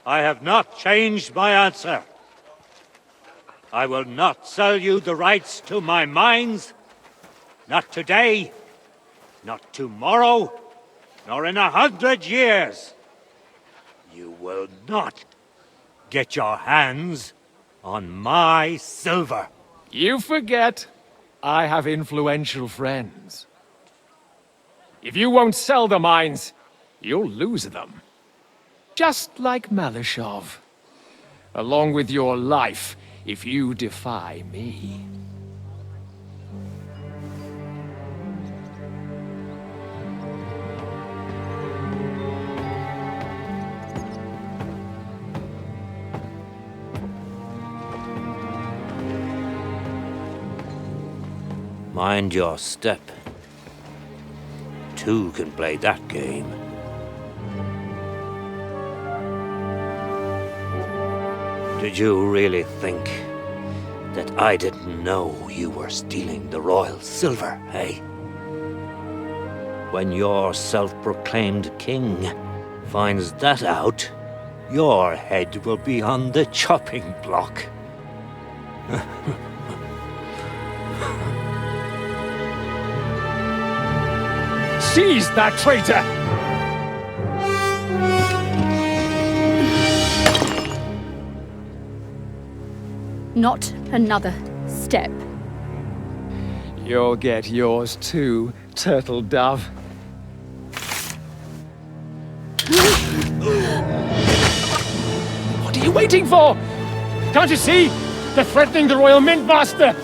I have not changed my answer. I will not sell you the rights to my mines. Not today, not tomorrow, nor in 100 years. You will not get your hands on my silver. You forget, I have influential friends. If you won't sell the mines, you'll lose them. Just like Malashov. Along with your life, if you defy me. Mind your step. Two can play that game. Did you really think that I didn't know you were stealing the royal silver, eh? When your self-proclaimed king finds that out, your head will be on the chopping block. Seize that traitor! Not another step. You'll get yours too, turtle dove. What are you waiting for? Can't you see? They're threatening the Royal Mint Master!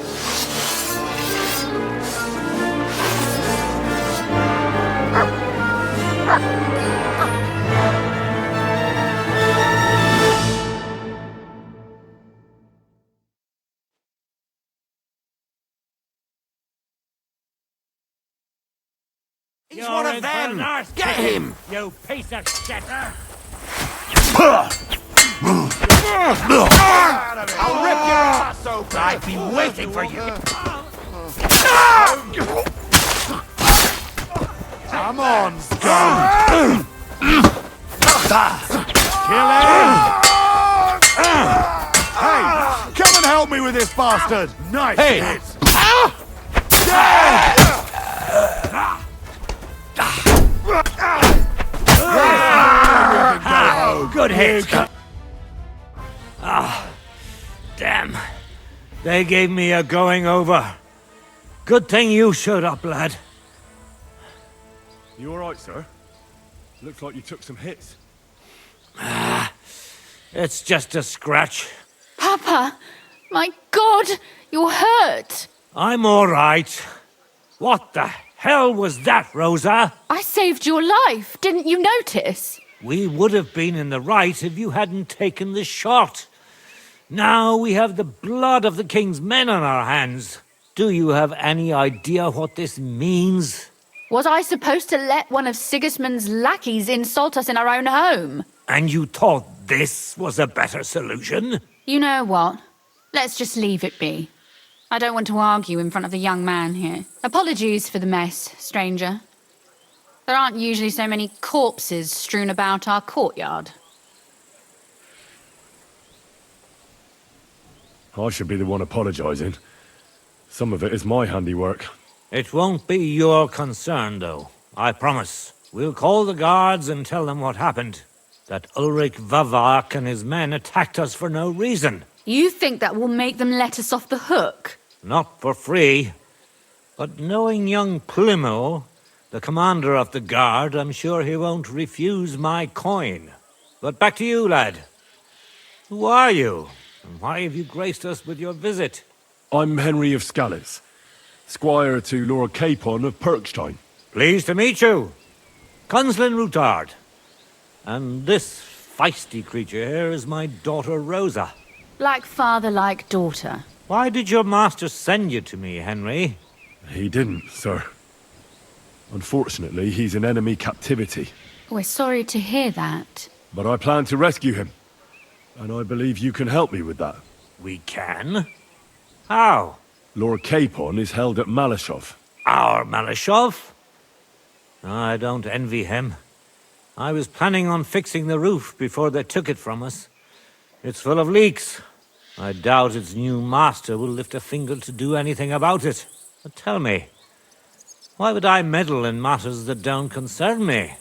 He's one of them! Get him! You piece of shit! I'll rip your ass open! I've been waiting for you! Come on, scum! Kill him! Hey, come and help me with this bastard! Nice hit! Good hit! Ah, damn. They gave me a going over. Good thing you showed up, lad. You alright, sir? Looks like you took some hits. It's just a scratch. Papa! My God! You're hurt! I'm all right. What the hell was that, Rosa? I saved your life, didn't you notice? We would have been in the right if you hadn't taken the shot. Now we have the blood of the king's men on our hands. Do you have any idea what this means? Was I supposed to let one of Sigismund's lackeys insult us in our own home? And you thought this was a better solution? You know what? Let's just leave it be. I don't want to argue in front of the young man here. Apologies for the mess, stranger. There aren't usually so many corpses strewn about our courtyard. I should be the one apologising. Some of it is my handiwork. It won't be your concern, though. I promise. We'll call the guards and tell them what happened. That Ulrich Vavak and his men attacked us for no reason. You think that will make them let us off the hook? Not for free. But knowing young Plimo, the commander of the guard, I'm sure he won't refuse my coin. But back to you, lad. Who are you? And why have you graced us with your visit? I'm Henry of Scales, squire to Lord Capon of Perkstein. Pleased to meet you. Conslin Routard. And this feisty creature here is my daughter Rosa. Like father, like daughter. Why did your master send you to me, Henry? He didn't, sir. Unfortunately, he's in enemy captivity. We're sorry to hear that. But I plan to rescue him. And I believe you can help me with that. We can? How? Lord Capon is held at Malashov. Our Malashov? I don't envy him. I was planning on fixing the roof before they took it from us. It's full of leaks. I doubt its new master will lift a finger to do anything about it. But tell me, why would I meddle in matters that don't concern me?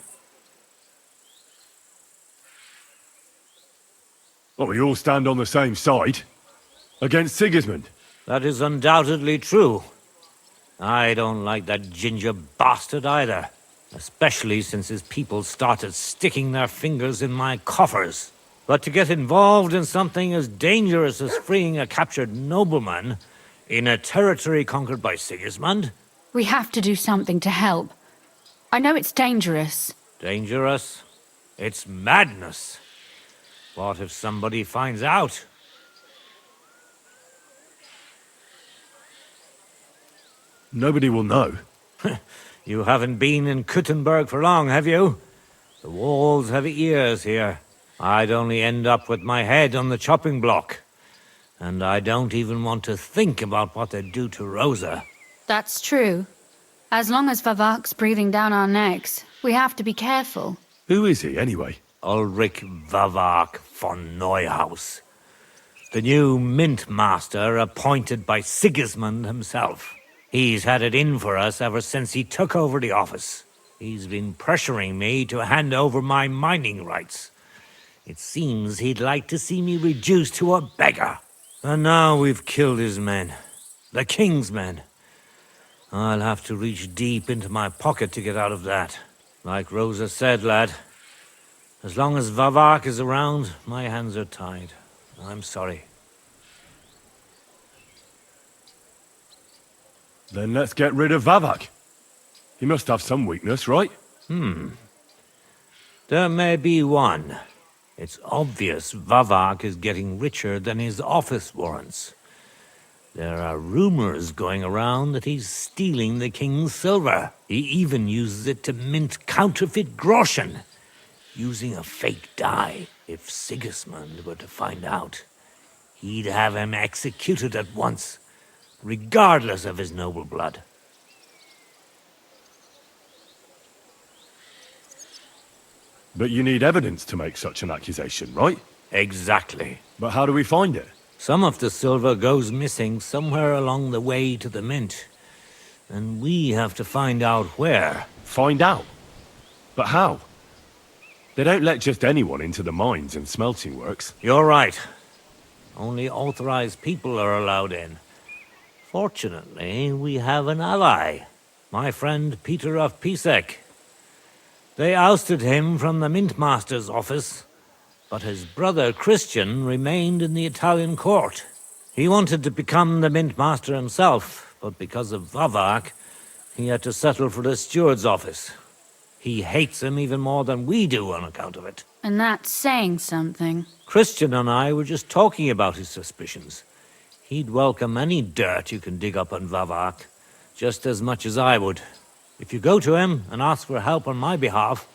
Well, we all stand on the same side. Against Sigismund. That is undoubtedly true. I don't like that ginger bastard either. Especially since his people started sticking their fingers in my coffers. But to get involved in something as dangerous as freeing a captured nobleman in a territory conquered by Sigismund? We have to do something to help. I know it's dangerous. Dangerous? It's madness. What if somebody finds out? Nobody will know. You haven't been in Kuttenberg for long, have you? The walls have ears here. I'd only end up with my head on the chopping block. And I don't even want to think about what they'd do to Rosa. That's true. As long as Vavak's breathing down our necks, we have to be careful. Who is he, anyway? Ulrich Vavak von Neuhaus. The new mint master appointed by Sigismund himself. He's had it in for us ever since he took over the office. He's been pressuring me to hand over my mining rights. It seems he'd like to see me reduced to a beggar. And now we've killed his men. The king's men. I'll have to reach deep into my pocket to get out of that. Like Rosa said, lad, as long as Vavak is around, my hands are tied. I'm sorry. Then let's get rid of Vavak. He must have some weakness, right? There may be one. It's obvious Vavak is getting richer than his office warrants. There are rumors going around that he's stealing the king's silver. He even uses it to mint counterfeit groschen, using a fake die. If Sigismund were to find out, he'd have him executed at once, regardless of his noble blood. But you need evidence to make such an accusation, right? Exactly. But how do we find it? Some of the silver goes missing somewhere along the way to the mint. And we have to find out where. Find out? But how? They don't let just anyone into the mines and smelting works. You're right. Only authorized people are allowed in. Fortunately, we have an ally. My friend Peter of Pisek. They ousted him from the Mintmaster's office, but his brother Christian remained in the Italian court. He wanted to become the Mintmaster himself, but because of Vavak, he had to settle for the steward's office. He hates him even more than we do on account of it. And that's saying something. Christian and I were just talking about his suspicions. He'd welcome any dirt you can dig up on Vavak, just as much as I would. If you go to him and ask for help on my behalf,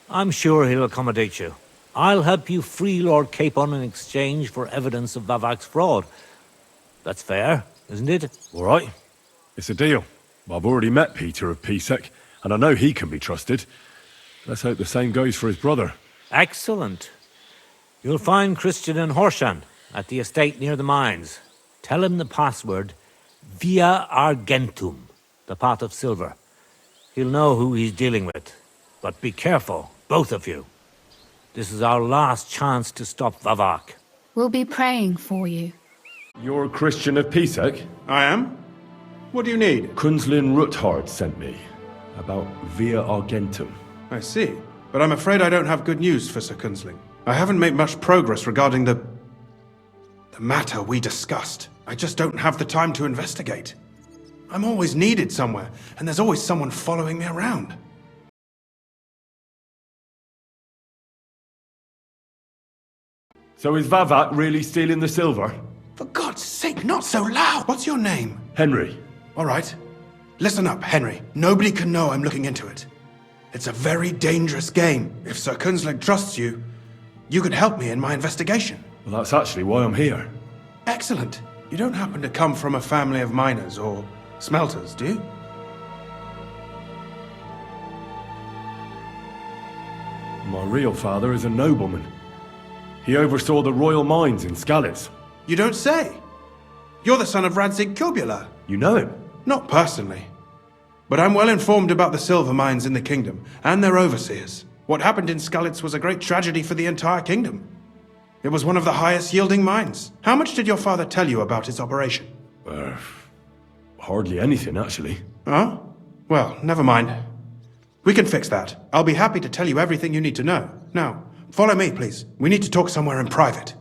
I'm sure he'll accommodate you. I'll help you free Lord Capon in exchange for evidence of Vavak's fraud. That's fair, isn't it? All right. It's a deal. I've already met Peter of Pisek, and I know he can be trusted. Let's hope the same goes for his brother. Excellent. You'll find Christian in Horshan, at the estate near the mines. Tell him the password, Via Argentum, the pot of silver. He'll know who he's dealing with. But be careful, both of you. This is our last chance to stop Vavak. We'll be praying for you. You're a Christian of Pisek? I am? What do you need? Kunzlin Ruthard sent me about Via Argentum. I see. But I'm afraid I don't have good news for Sir Kunzling. I haven't made much progress regarding the matter we discussed. I just don't have the time to investigate. I'm always needed somewhere, and there's always someone following me around. So is Vavak really stealing the silver? For God's sake, not so loud! What's your name? Henry. All right. Listen up, Henry. Nobody can know I'm looking into it. It's a very dangerous game. If Sir Kunzling trusts you, you could help me in my investigation. Well, that's actually why I'm here. Excellent. You don't happen to come from a family of miners or smelters, do you? My real father is a nobleman. He oversaw the royal mines in Skalitz. You don't say? You're the son of Radzig Kurbula. You know him? Not personally. But I'm well informed about the silver mines in the kingdom, and their overseers. What happened in Skalitz was a great tragedy for the entire kingdom. It was one of the highest yielding mines. How much did your father tell you about its operation? Hardly anything, actually. Oh? Well, never mind. We can fix that. I'll be happy to tell you everything you need to know. Now, follow me, please. We need to talk somewhere in private.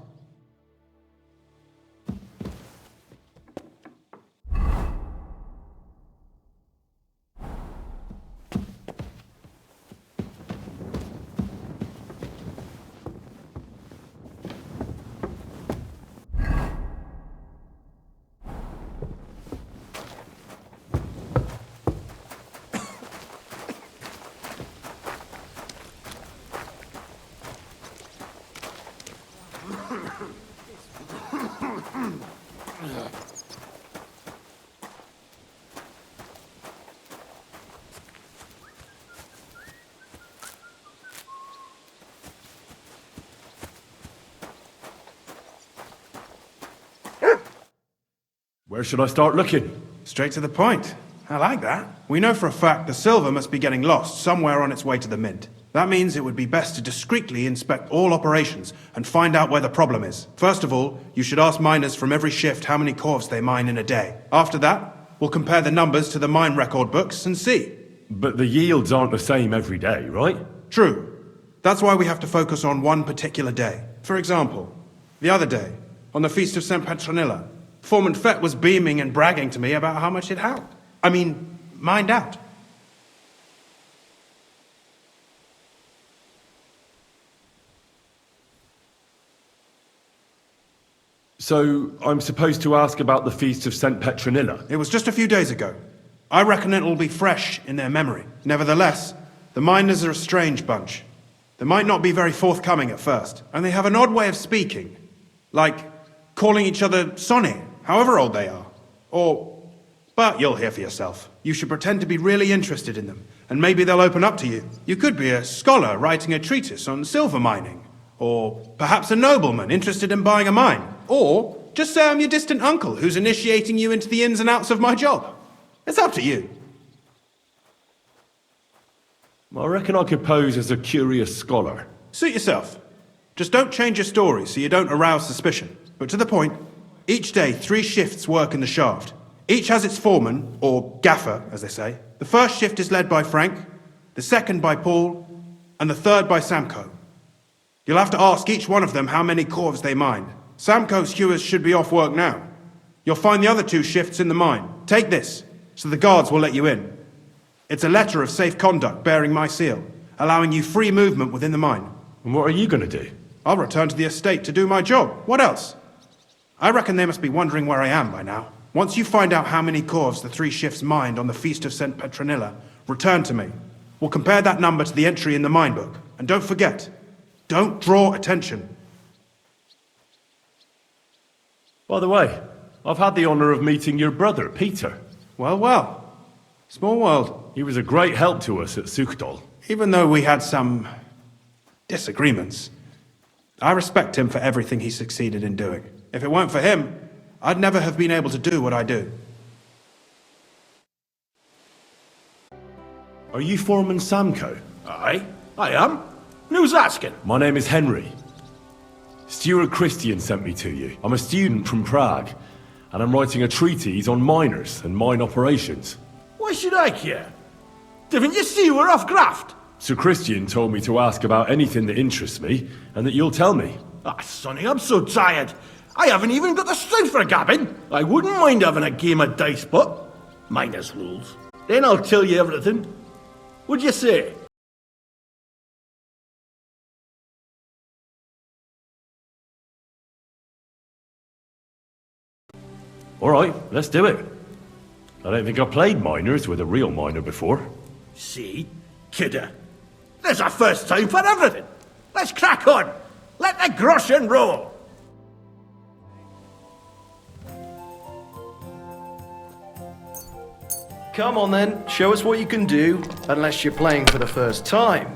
Where should I start looking? Straight to the point. I like that. We know for a fact the silver must be getting lost somewhere on its way to the mint. That means it would be best to discreetly inspect all operations and find out where the problem is. First of all, you should ask miners from every shift how many corves they mine in a day. After that, we'll compare the numbers to the mine record books and see. But the yields aren't the same every day, right? True. That's why we have to focus on one particular day. For example, the other day, on the Feast of St. Petronilla, Foreman Fett was beaming and bragging to me about how much it helped. Mined out. So, I'm supposed to ask about the Feast of St. Petronilla? It was just a few days ago. I reckon it'll be fresh in their memory. Nevertheless, the miners are a strange bunch. They might not be very forthcoming at first, and they have an odd way of speaking. Like calling each other Sonny, however old they are. But you'll hear for yourself. You should pretend to be really interested in them, and maybe they'll open up to you. You could be a scholar writing a treatise on silver mining, or perhaps a nobleman interested in buying a mine. Or just say I'm your distant uncle who's initiating you into the ins and outs of my job. It's up to you. I reckon I could pose as a curious scholar. Suit yourself. Just don't change your story so you don't arouse suspicion. But to the point, each day 3 shifts work in the shaft. Each has its foreman, or gaffer, as they say. The first shift is led by Frank, the second by Paul, and the third by Samko. You'll have to ask each one of them how many corves they mine. Samko's hewers should be off work now. You'll find the other 2 shifts in the mine. Take this, so the guards will let you in. It's a letter of safe conduct bearing my seal, allowing you free movement within the mine. And what are you going to do? I'll return to the estate to do my job. What else? I reckon they must be wondering where I am by now. Once you find out how many corves the 3 shifts mined on the Feast of St. Petronilla, return to me. We'll compare that number to the entry in the mine book. And don't forget, don't draw attention. By the way, I've had the honour of meeting your brother, Peter. Well. Small world. He was a great help to us at Sukdal. Even though we had some disagreements, I respect him for everything he succeeded in doing. If it weren't for him, I'd never have been able to do what I do. Are you Foreman Samko? Aye, I am. Who's asking? My name is Henry. Stuart Christian sent me to you. I'm a student from Prague, and I'm writing a treatise on miners and mine operations. Why should I care? Didn't you see we're off graft? Sir Christian told me to ask about anything that interests me, and that you'll tell me. Sonny, I'm so tired. I haven't even got the strength for gabbing. I wouldn't mind having a game of dice, but miners' rules. Then I'll tell you everything. What'd you say? All right, let's do it. I don't think I've played miners with a real miner before. See? Kidder. There's a first time for everything. Let's crack on. Let the groschen roll. Come on then, show us what you can do, unless you're playing for the first time.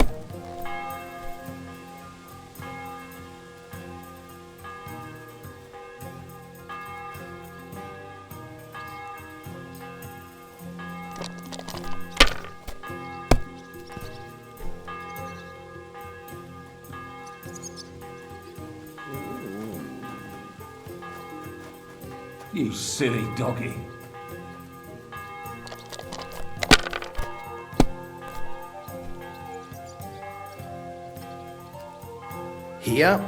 You silly doggy. Here.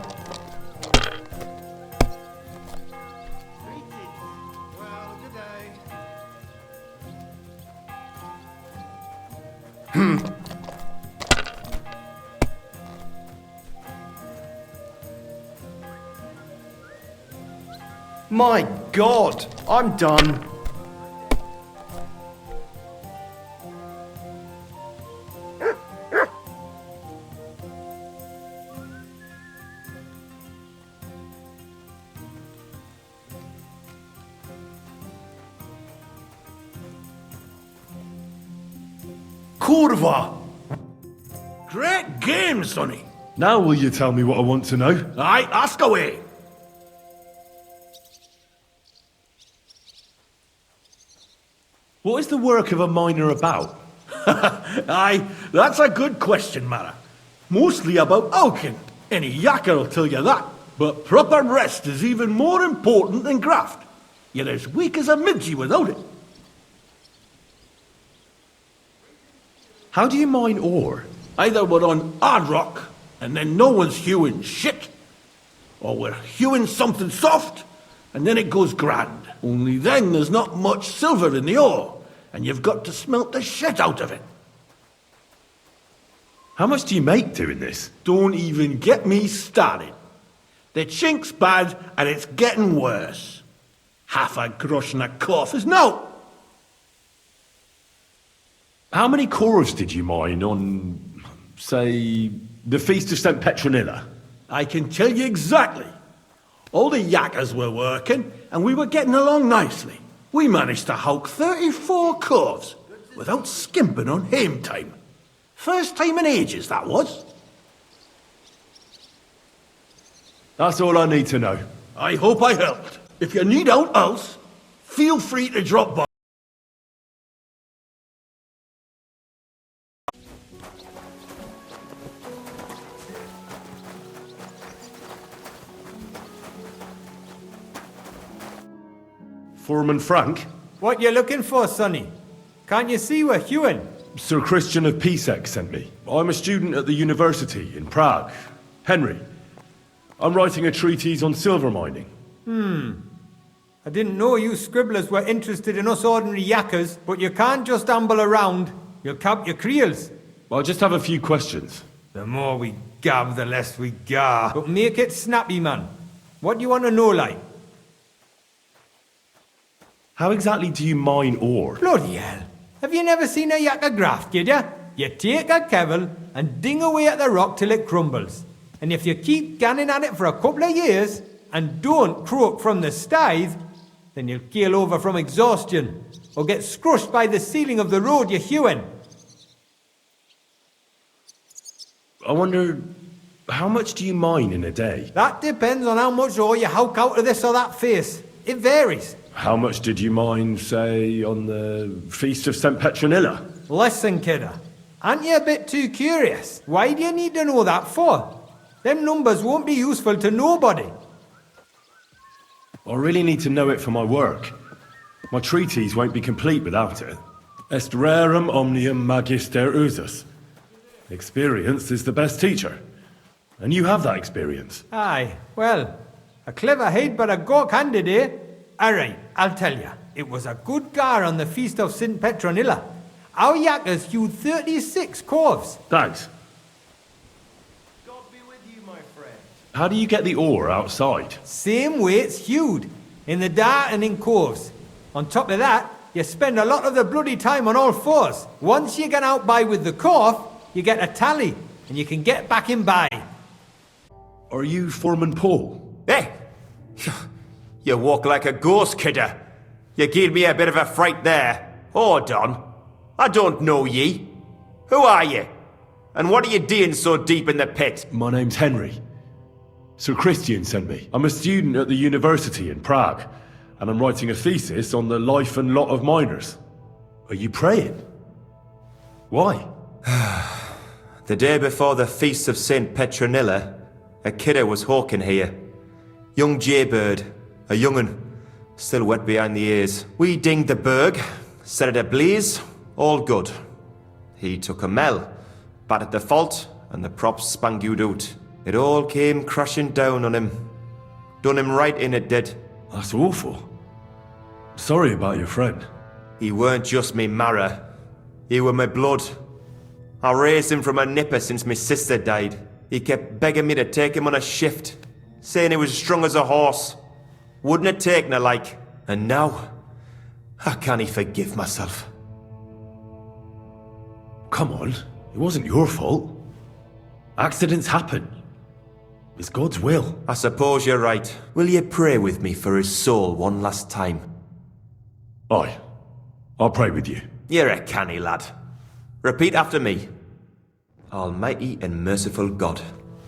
My God, I'm done. Kurva! Great game, Sonny. Now will you tell me what I want to know? Aye, ask away. What is the work of a miner about? Aye, that's a good question, Mara. Mostly about Alkin. Any yakker will tell you that. But proper rest is even more important than graft. You're as weak as a midgie without it. How do you mine ore? Either we're on hard rock, and then no one's hewing shit, or we're hewing something soft, and then it goes grand. Only then there's not much silver in the ore, and you've got to smelt the shit out of it. How much do you make doing this? Don't even get me started. The chink's bad, and it's getting worse. Half a grosh and a cough is no. How many cores did you mine on, say, the Feast of St. Petronilla? I can tell you exactly. All the yakkers were working, and we were getting along nicely. We managed to hulk 34 corves without skimping on hame time. First time in ages, that was. That's all I need to know. I hope I helped. If you need out else, feel free to drop by. Foreman Frank? What you looking for, Sonny? Can't you see we're hewing? Sir Christian of Pisek sent me. I'm a student at the university in Prague. Henry. I'm writing a treatise on silver mining. I didn't know you scribblers were interested in us ordinary yakkers, but you can't just amble around. You'll count your creels. I just have a few questions. The more we gab, the less we gar. But make it snappy, man. What do you want to know, like? How exactly do you mine ore? Bloody hell. Have you never seen a yakker graft, kid ya? You take a kevel and ding away at the rock till it crumbles. And if you keep ganning at it for a couple of years, and don't croak from the stithe, then you'll keel over from exhaustion, or get scrushed by the ceiling of the road you're hewing. I wonder, how much do you mine in a day? That depends on how much ore you hulk out of this or that face. It varies. How much did you mine, say, on the Feast of St. Petronilla? Listen, kidder. Aren't you a bit too curious? Why do you need to know that for? Them numbers won't be useful to nobody. I really need to know it for my work. My treatise won't be complete without it. Est rerum omnium magister usus. Experience is the best teacher. And you have that experience. Aye, well, a clever head but a gawk-handed, eh? Alright, I'll tell you. It was a good gar on the Feast of St. Petronilla. Our yakkers hewed 36 corves. Thanks. God be with you, my friend. How do you get the ore outside? Same way it's hewed, in the dart and in corves. On top of that, you spend a lot of the bloody time on all fours. Once you get out by with the corf, you get a tally, and you can get back in by. Are you Foreman Paul? Hey! You walk like a ghost, kidder. You gave me a bit of a fright there. Hold on. I don't know ye. Who are ye? And what are you doing so deep in the pit? My name's Henry. Sir Christian sent me. I'm a student at the university in Prague, and I'm writing a thesis on the life and lot of miners. Are you praying? Why? The day before the Feast of St. Petronilla, a kidder was hawking here. Young jaybird, a young'un. Still wet behind the ears. We dinged the berg, set it ablaze, all good. He took a mell, battered the fault, and the props spangued out. It all came crashing down on him. Done him right in, it did. That's awful. Sorry about your friend. He weren't just me marrow. He were my blood. I raised him from a nipper since my sister died. He kept begging me to take him on a shift, saying he was strong as a horse. Wouldn't have taken her like. And now, I can't forgive myself. Come on, it wasn't your fault. Accidents happen. It's God's will. I suppose you're right. Will you pray with me for his soul one last time? Aye. I'll pray with you. You're a canny lad. Repeat after me. Almighty and merciful God,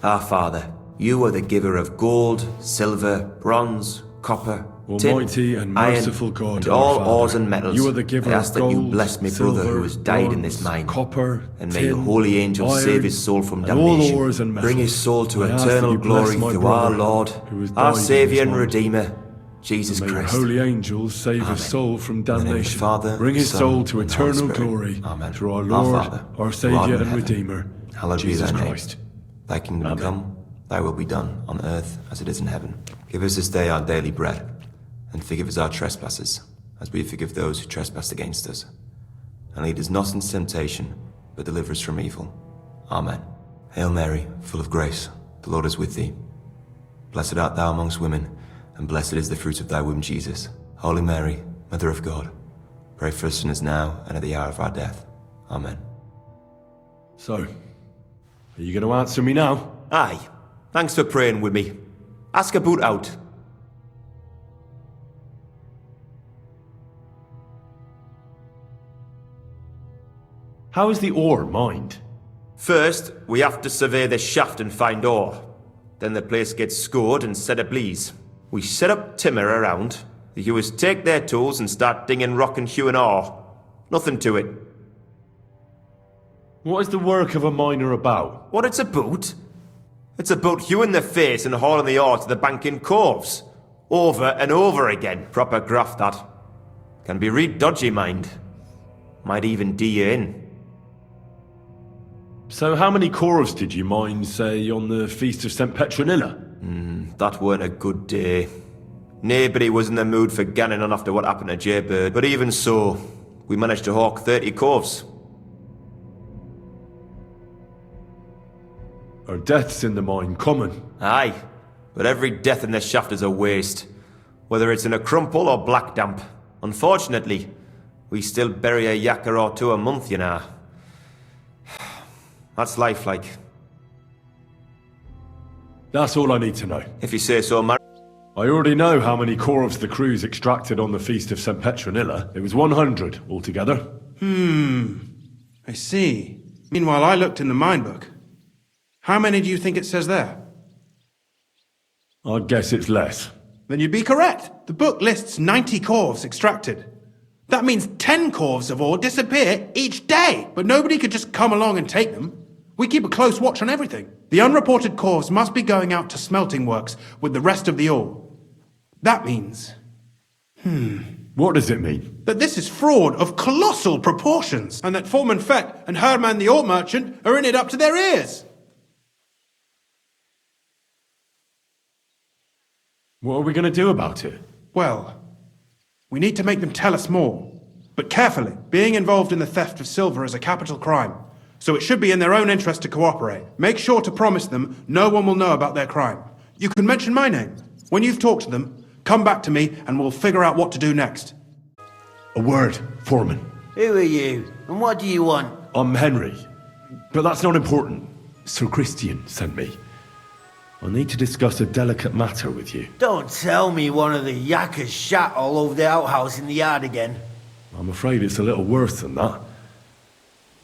our Father, you are the giver of gold, silver, bronze, copper, Almighty tin, and merciful iron, God, and our all Father, ores and metals. you are the giver I ask of that you gold, bless me silver, brother who has died in this bronze, mine. copper, And may tin, your holy angels iron, save his soul from and all damnation. ores and Bring his metals. soul to I ask that eternal you bless glory my through our brother Lord, who has our died in Saviour this and mine. Redeemer, Jesus May your Christ. holy angels save Amen. his soul from In the name of the damnation. Father, Bring his Son, soul to and the Holy eternal Spirit. glory Amen. through our Our Lord, Father, our who art Saviour in and heaven, Redeemer, hallowed be Jesus thy name. Christ. Thy kingdom Amen. come, thy will be done, on earth as it is in heaven. Give us this day our daily bread, and forgive us our trespasses, as we forgive those who trespass against us. And lead us not into temptation, but deliver us from evil. Amen. Hail Mary, full of grace, the Lord is with thee. Blessed art thou amongst women, and blessed is the fruit of thy womb, Jesus. Holy Mary, Mother of God, pray for us sinners now and at the hour of our death. Amen. So, are you going to answer me now? Aye. Thanks for praying with me. Ask about out. How is the ore mined? First, we have to survey the shaft and find ore. Then the place gets scored and set ablaze. We set up timber around. The hewers take their tools and start dinging rock and hewing ore. Nothing to it. What is the work of a miner about? What it's about? It's about hewing the face and hauling the ore to the bank in coves. Over and over again. Proper graft, that. Can be real dodgy, mind. Might even do you in. So how many corves did you mine, say, on the Feast of St. Petronilla? That weren't a good day. Nobody was in the mood for ganning on after what happened to Jaybird, but even so, we managed to hawk 30 corves. Are deaths in the mine common? Aye, but every death in the shaft is a waste, whether it's in a crumple or black damp. Unfortunately, we still bury a yakker or two a month, you know. That's life like. That's all I need to know. If you say so, Mar- I already know how many corves the crews extracted on the Feast of St. Petronilla. It was 100 altogether. I see. Meanwhile, I looked in the mine book. How many do you think it says there? I'd guess it's less. Then you'd be correct. The book lists 90 corves extracted. That means 10 corves of ore disappear each day. But nobody could just come along and take them. We keep a close watch on everything. The unreported corves must be going out to smelting works with the rest of the ore. That means... What does it mean? that this is fraud of colossal proportions, and that Foreman Fett and Herman the ore merchant are in it up to their ears. What are we going to do about it? Well, we need to make them tell us more. But carefully, being involved in the theft of silver is a capital crime, so it should be in their own interest to cooperate. Make sure to promise them no one will know about their crime. You can mention my name. When you've talked to them, come back to me and we'll figure out what to do next. A word, Foreman. Who are you, and what do you want? I'm Henry. But that's not important. Sir Christian sent me. I need to discuss a delicate matter with you. Don't tell me one of the yakkers shat all over the outhouse in the yard again. I'm afraid it's a little worse than that.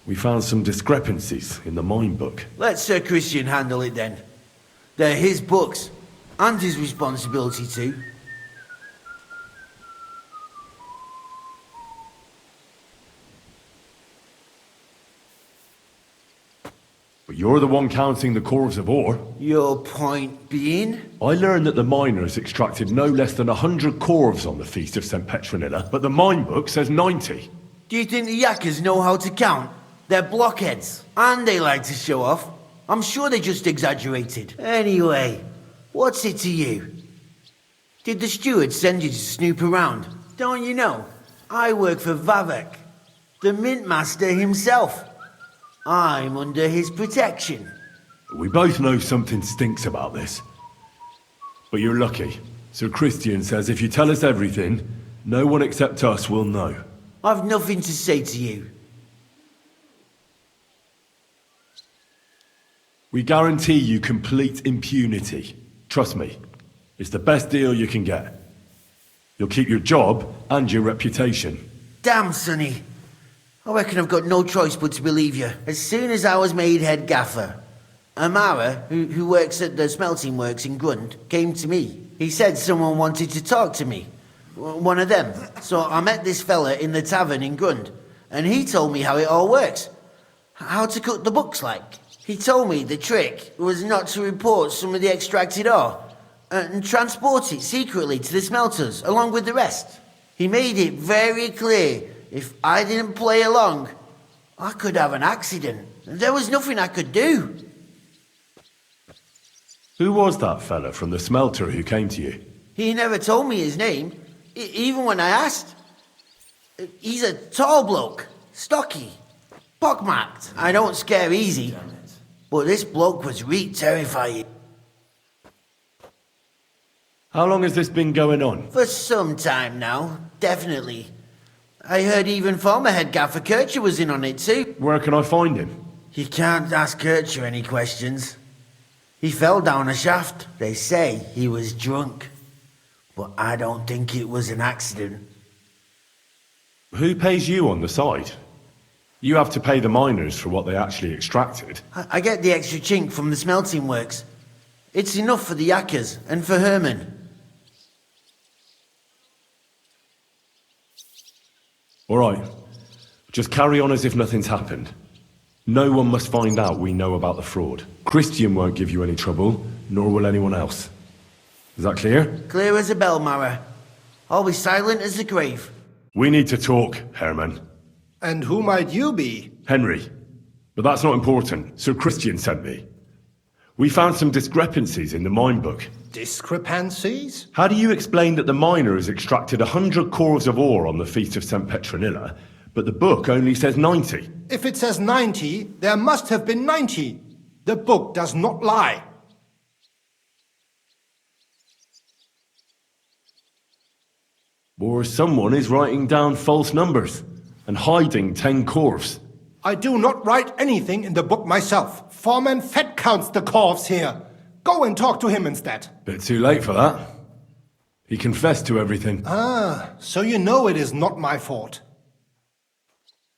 We found some discrepancies in the mine book. Let Sir Christian handle it then. They're his books, and his responsibility too. But You're the one counting the corves of ore. Your point being? I learned that the miners extracted no less than 100 corves on the Feast of St. Petronilla, but the mine book says 90. Do you think the yakkers know how to count? They're blockheads, and they like to show off. I'm sure they just exaggerated. Anyway, what's it to you? Did the steward send you to snoop around? Don't you know? I work for Vavek, the mint master himself. I'm under his protection. We both know something stinks about this. But you're lucky. Sir Christian says if you tell us everything, no one except us will know. I've nothing to say to you. We guarantee you complete impunity. Trust me, it's the best deal you can get. You'll keep your job and your reputation. Damn, Sonny. I reckon I've got no choice but to believe you. As soon as I was made head gaffer, Amara, who works at the smelting works in Grund, came to me. He said someone wanted to talk to me. One of them. So I met this fella in the tavern in Grund, and he told me how it all works. How to cut the books like. He told me the trick was not to report some of the extracted ore and transport it secretly to the smelters along with the rest. He made it very clear if I didn't play along, I could have an accident. There was nothing I could do. Who was that fella from the smelter who came to you? He never told me his name, even when I asked. He's a tall bloke, stocky, pockmarked. I don't scare easy. But this bloke was terrifying. How long has this been going on? For some time now, definitely. I heard even former head gaffer Kircher was in on it too. Where can I find him? You can't ask Kircher any questions. He fell down a shaft. They say he was drunk. But I don't think it was an accident. Who pays you on the side? You have to pay the miners for what they actually extracted. I get the extra chink from the smelting works. It's enough for the yakkers and for Herman. All right. Just carry on as if nothing's happened. No one must find out we know about the fraud. Christian won't give you any trouble, nor will anyone else. Is that clear? Clear as a bell, Mara. I'll be silent as the grave. We need to talk, Herman. And who might you be? Henry. But that's not important. Sir Christian sent me. We found some discrepancies in the mine book. Discrepancies? How do you explain that the miner has extracted 100 corves of ore on the Feast of St. Petronilla, but the book only says 90? If it says 90, there must have been 90. The book does not lie. Or someone is writing down false numbers and hiding 10 corves. I do not write anything in the book myself. Foreman Fett counts the corves here. Go and talk to him instead. Bit too late for that. He confessed to everything. Ah, so you know it is not my fault.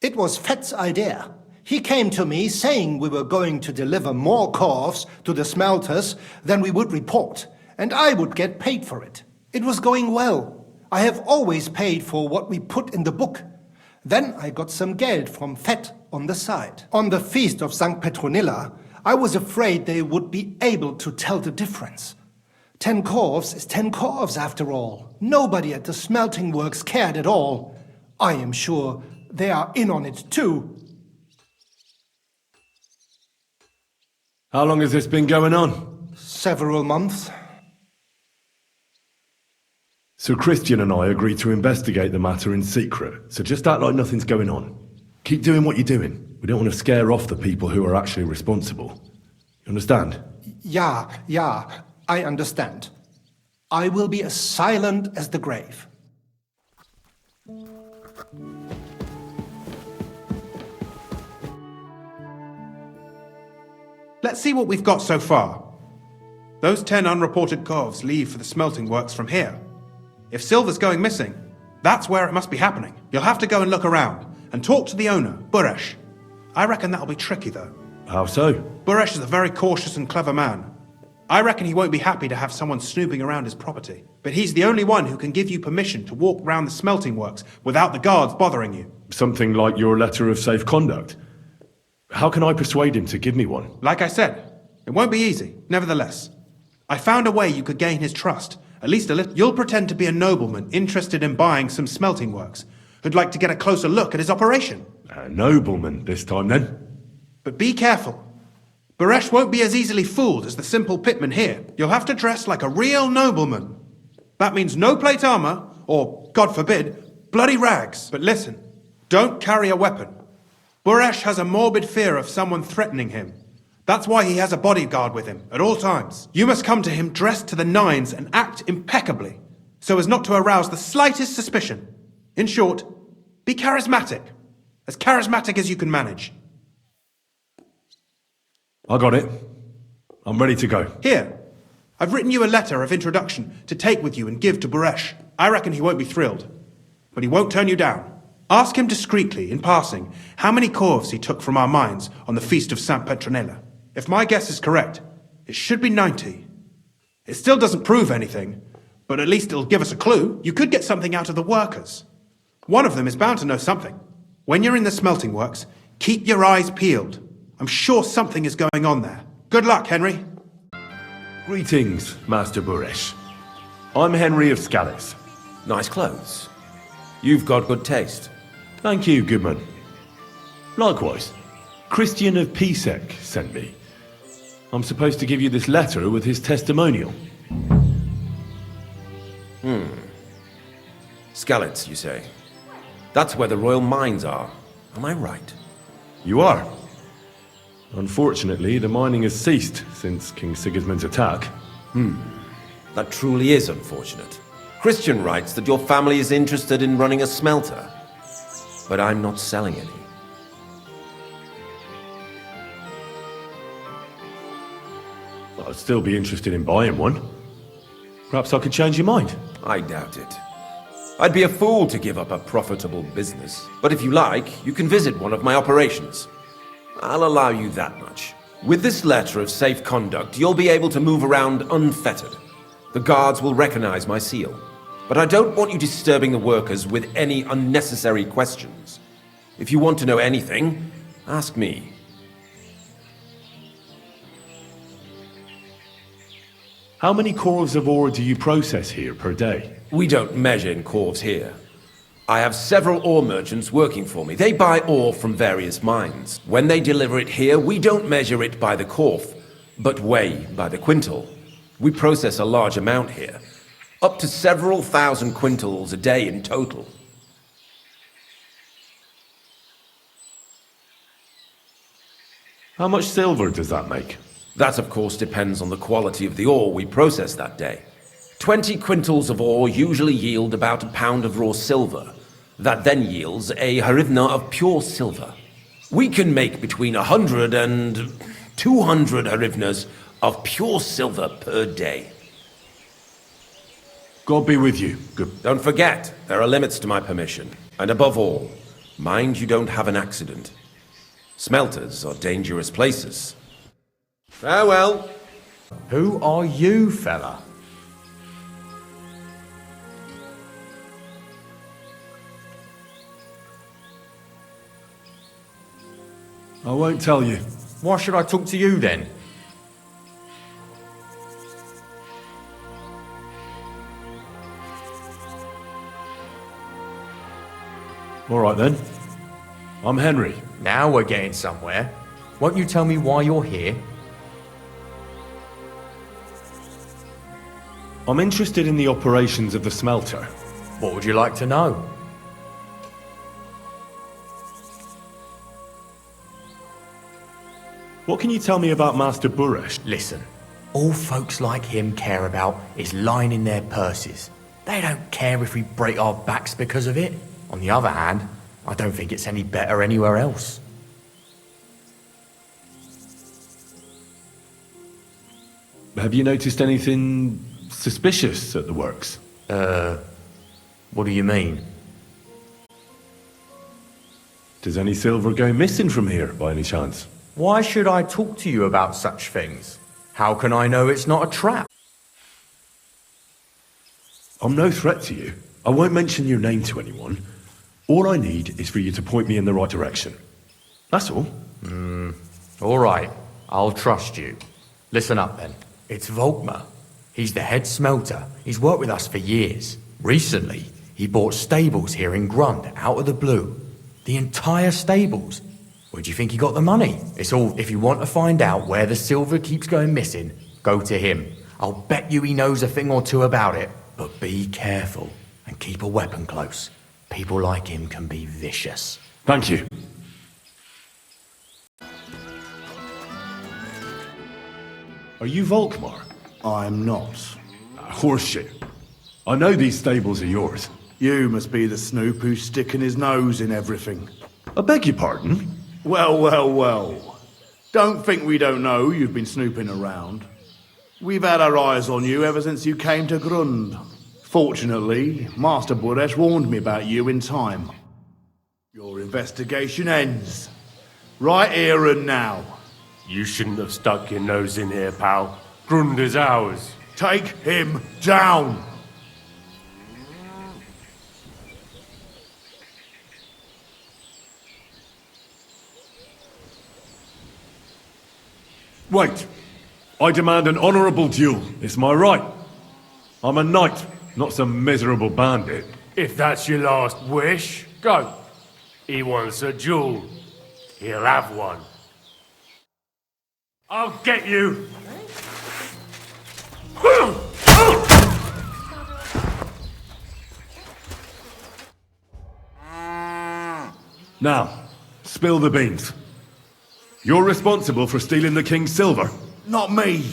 It was Fett's idea. He came to me saying we were going to deliver more corves to the smelters than we would report, and I would get paid for it. It was going well. I have always paid for what we put in the book. Then I got some geld from Fett on the side. On the Feast of St. Petronilla, I was afraid they would be able to tell the difference. 10 corves is 10 corves after all. Nobody at the smelting works cared at all. I am sure they are in on it too. How long has this been going on? Several months. Sir Christian and I agreed to investigate the matter in secret, so just act like nothing's going on. Keep doing what you're doing. We don't want to scare off the people who are actually responsible. You understand? Yeah, I understand. I will be as silent as the grave. Let's see what we've got so far. Those 10 unreported corves leave for the smelting works from here. If silver's going missing, that's where it must be happening. You'll have to go and look around and talk to the owner, Buresh. I reckon that'll be tricky, though. How so? Buresh is a very cautious and clever man. I reckon he won't be happy to have someone snooping around his property. But he's the only one who can give you permission to walk round the smelting works without the guards bothering you. Something like your letter of safe conduct? How can I persuade him to give me one? Like I said, it won't be easy, nevertheless. I found a way you could gain his trust, at least a little. You'll pretend to be a nobleman interested in buying some smelting works, who'd like to get a closer look at his operation. A nobleman this time, then? But be careful. Baresh won't be as easily fooled as the simple pitman here. You'll have to dress like a real nobleman. That means no plate armor, or, God forbid, bloody rags. But listen, don't carry a weapon. Baresh has a morbid fear of someone threatening him. That's why he has a bodyguard with him at all times. You must come to him dressed to the nines and act impeccably, so as not to arouse the slightest suspicion. In short, be charismatic as you can manage. I got it. I'm ready to go. Here, I've written you a letter of introduction to take with you and give to Baresh. I reckon he won't be thrilled, but he won't turn you down. Ask him discreetly, in passing, how many corves he took from our mines on the feast of Saint Petronella. If my guess is correct, it should be 90. It still doesn't prove anything, but at least it'll give us a clue. You could get something out of the workers. One of them is bound to know something. When you're in the smelting works, keep your eyes peeled. I'm sure something is going on there. Good luck, Henry. Greetings, Master Baresh. I'm Henry of Scallis. Nice clothes. You've got good taste. Thank you, Goodman. Likewise, Christian of Pisek sent me. I'm supposed to give you this letter with his testimonial. Skalitz, you say? That's where the royal mines are. Am I right? You are. Unfortunately, the mining has ceased since King Sigismund's attack. That truly is unfortunate. Christian writes that your family is interested in running a smelter, but I'm not selling any. I'd still be interested in buying one. Perhaps I could change your mind. I doubt it. I'd be a fool to give up a profitable business. But if you like, you can visit one of my operations. I'll allow you that much. With this letter of safe conduct, you'll be able to move around unfettered. The guards will recognize my seal. But I don't want you disturbing the workers with any unnecessary questions. If you want to know anything, ask me. How many corves of ore do you process here per day? We don't measure in corves here. I have several ore merchants working for me. They buy ore from various mines. When they deliver it here, we don't measure it by the corf, but weigh by the quintal. We process a large amount here, up to several thousand quintals a day in total. How much silver does that make? That, of course, depends on the quality of the ore we process that day. 20 quintals of ore usually yield about a pound of raw silver. That then yields a hryvnia of pure silver. We can make between 100 and 200 hryvnias of pure silver per day. God be with you. Good. Don't forget, there are limits to my permission. And above all, mind you don't have an accident. Smelters are dangerous places. Farewell. Who are you, fella? I won't tell you. Why should I talk to you then? All right then. I'm Henry. Now we're getting somewhere. Won't you tell me why you're here? I'm interested in the operations of the smelter. What would you like to know? What can you tell me about Master Baresh? Listen, all folks like him care about is lining their purses. They don't care if we break our backs because of it. On the other hand, I don't think it's any better anywhere else. Have you noticed anything suspicious at the works? What do you mean? Does any silver go missing from here, by any chance? Why should I talk to you about such things? How can I know it's not a trap? I'm no threat to you. I won't mention your name to anyone. All I need is for you to point me in the right direction. That's all. All right, I'll trust you. Listen up then. It's Volkmar. He's the head smelter. He's worked with us for years. Recently, he bought stables here in Grund out of the blue. The entire stables. Where do you think he got the money? It's all, if you want to find out where the silver keeps going missing, go to him. I'll bet you he knows a thing or two about it. But be careful and keep a weapon close. People like him can be vicious. Thank you. Are you Volkmar? I'm not. Horseshit. I know these stables are yours. You must be the snoop who's sticking his nose in everything. I beg your pardon? Well, well, well. Don't think we don't know you've been snooping around. We've had our eyes on you ever since you came to Grund. Fortunately, Master Buresh warned me about you in time. Your investigation ends. Right here and now. You shouldn't have stuck your nose in here, pal. Grund is ours. Take him down! Wait. I demand an honourable duel. It's my right. I'm a knight, not some miserable bandit. If that's your last wish, go. He wants a duel. He'll have one. I'll get you! Now, spill the beans. You're responsible for stealing the king's silver. Not me.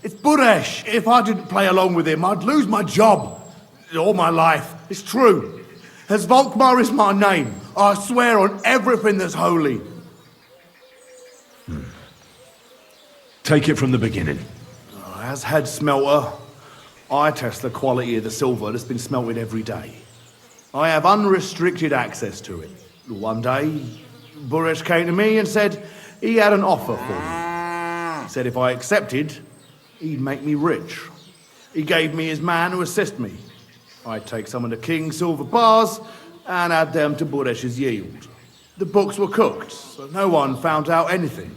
It's Buresh. If I didn't play along with him, I'd lose my job. All my life. It's true. As Volkmar is my name, I swear on everything that's holy. Take it from the beginning. As head smelter, I test the quality of the silver that's been smelted every day. I have unrestricted access to it. One day, Buresh came to me and said he had an offer for me. He said if I accepted, he'd make me rich. He gave me his man to assist me. I'd take some of the king's silver bars and add them to Buresh's yield. The books were cooked, so no one found out anything.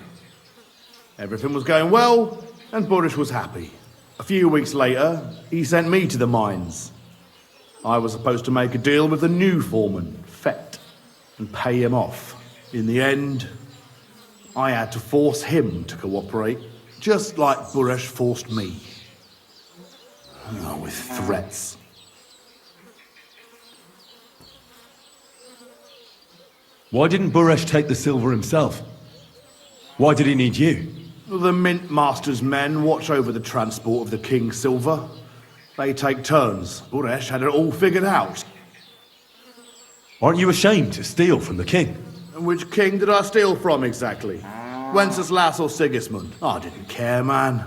Everything was going well, and Buresh was happy. A few weeks later, he sent me to the mines. I was supposed to make a deal with the new foreman, Fett, and pay him off. In the end, I had to force him to cooperate, just like Buresh forced me. With threats. Why didn't Buresh take the silver himself? Why did he need you? The Mint Master's men watch over the transport of the king's silver. They take turns. Buresh had it all figured out. Aren't you ashamed to steal from the king? And which king did I steal from exactly? Wenceslas or Sigismund? I didn't care, man.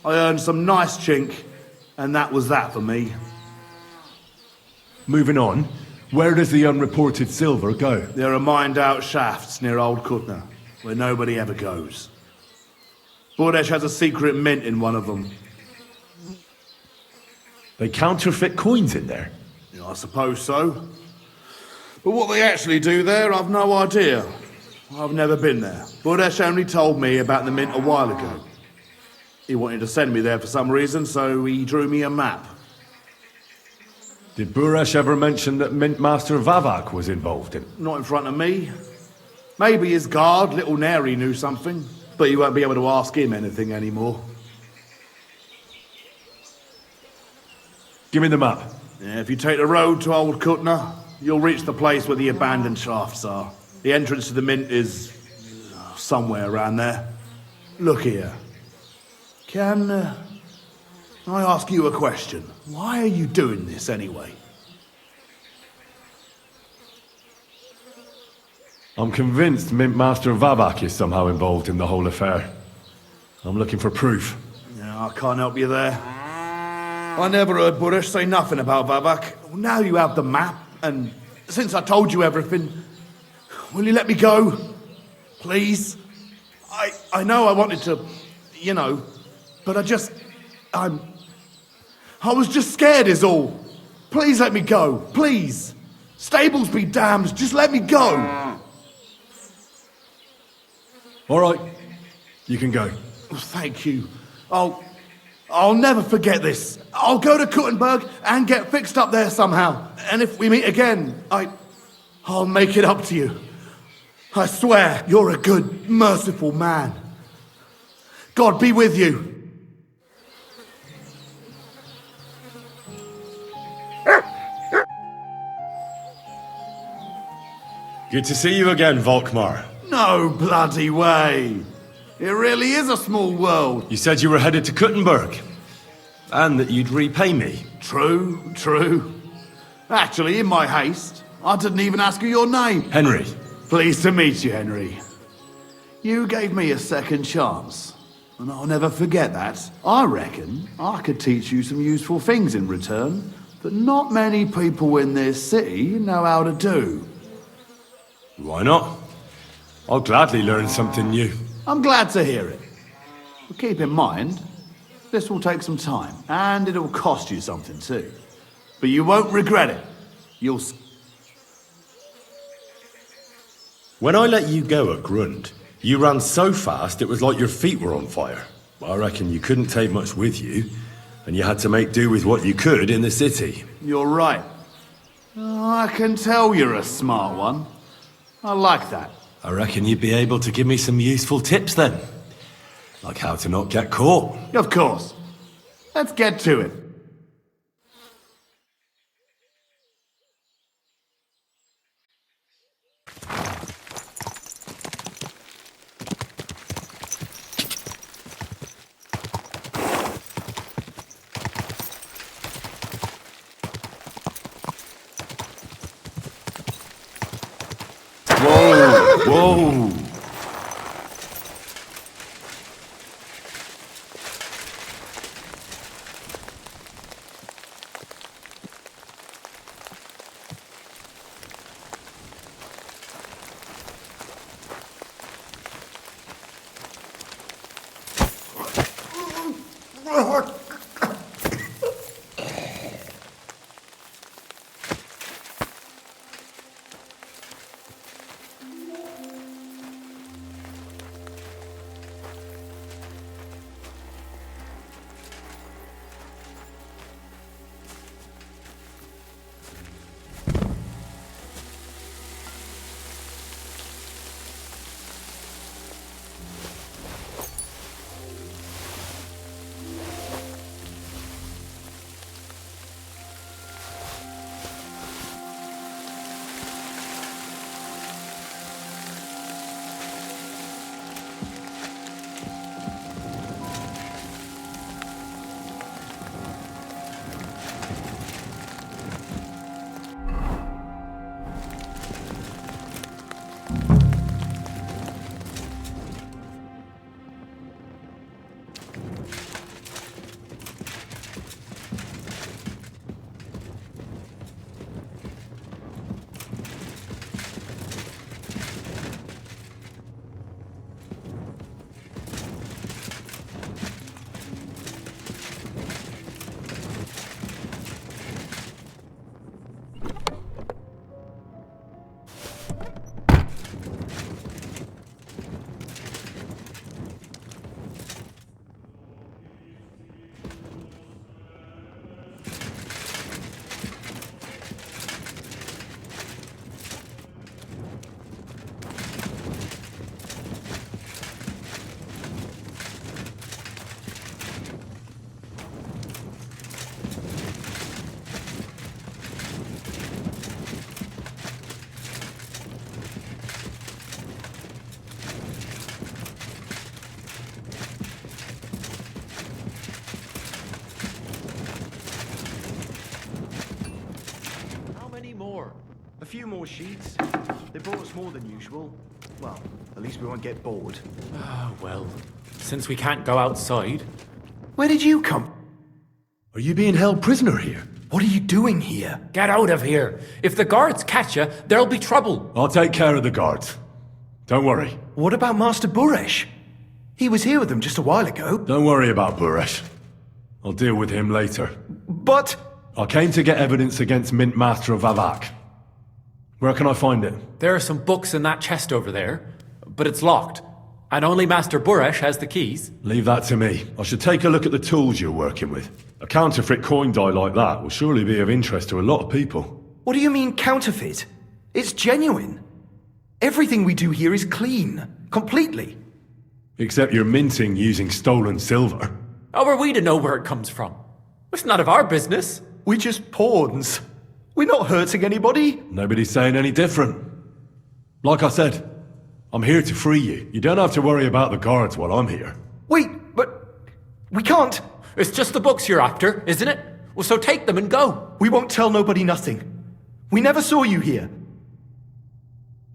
I earned some nice chink, and that was that for me. Moving on, where does the unreported silver go? There are mined-out shafts near Old Kutna, where nobody ever goes. Buresh has a secret mint in one of them. They counterfeit coins in there? Yeah, I suppose so. But what they actually do there, I've no idea. I've never been there. Buresh only told me about the mint a while ago. He wanted to send me there for some reason, so he drew me a map. Did Buresh ever mention that Mint Master Vavak was involved in? Not in front of me. Maybe his guard, Little Neri, knew something, but you won't be able to ask him anything anymore. Give me the map. Yeah, if you take the road to Old Kutna, you'll reach the place where the abandoned shafts are. The entrance to the mint is somewhere around there. Look here. Can I ask you a question? Why are you doing this anyway? I'm convinced Mint Master Vavak is somehow involved in the whole affair. I'm looking for proof. Yeah, I can't help you there. I never heard Buresh say nothing about Vavak. Well, now you have the map, and since I told you everything, will you let me go? Please? I know I wanted to, but I was just scared is all. Please let me go, please. Stables be damned, just let me go. All right. You can go. Thank you. I'll never forget this. I'll go to Kuttenberg and get fixed up there somehow. And if we meet again, I'll make it up to you. I swear, you're a good, merciful man. God be with you. Good to see you again, Volkmar. No bloody way. It really is a small world. You said you were headed to Kuttenberg, and that you'd repay me. True. Actually, in my haste, I didn't even ask you your name. Henry. Pleased to meet you, Henry. You gave me a second chance, and I'll never forget that. I reckon I could teach you some useful things in return that not many people in this city know how to do. Why not? I'll gladly learn something new. I'm glad to hear it. But keep in mind, this will take some time, and it'll cost you something too. But you won't regret it. You'll... When I let you go at Grund, you ran so fast it was like your feet were on fire. I reckon you couldn't take much with you, and you had to make do with what you could in the city. You're right. I can tell you're a smart one. I like that. I reckon you'd be able to give me some useful tips then. Like how to not get caught. Of course. Let's get to it. Whoa! A few more sheets. They brought us more than usual. Well, at least we won't get bored. Ah, well, since we can't go outside. Where did you come? Are you being held prisoner here? What are you doing here? Get out of here. If the guards catch you, there'll be trouble. I'll take care of the guards. Don't worry. What about Master Buresh? He was here with them just a while ago. Don't worry about Buresh. I'll deal with him later. But... I came to get evidence against Mint Master of Avak. Where can I find it? There are some books in that chest over there, but it's locked. And only Master Buresh has the keys. Leave that to me. I should take a look at the tools you're working with. A counterfeit coin die like that will surely be of interest to a lot of people. What do you mean counterfeit? It's genuine. Everything we do here is clean. Completely. Except you're minting using stolen silver. How are we to know where it comes from? It's none of our business. We're just pawns. We're not hurting anybody. Nobody's saying any different. Like I said, I'm here to free you. You don't have to worry about the guards while I'm here. Wait, but we can't. It's just the books you're after, isn't it? Well, so take them and go. We won't tell nobody nothing. We never saw you here.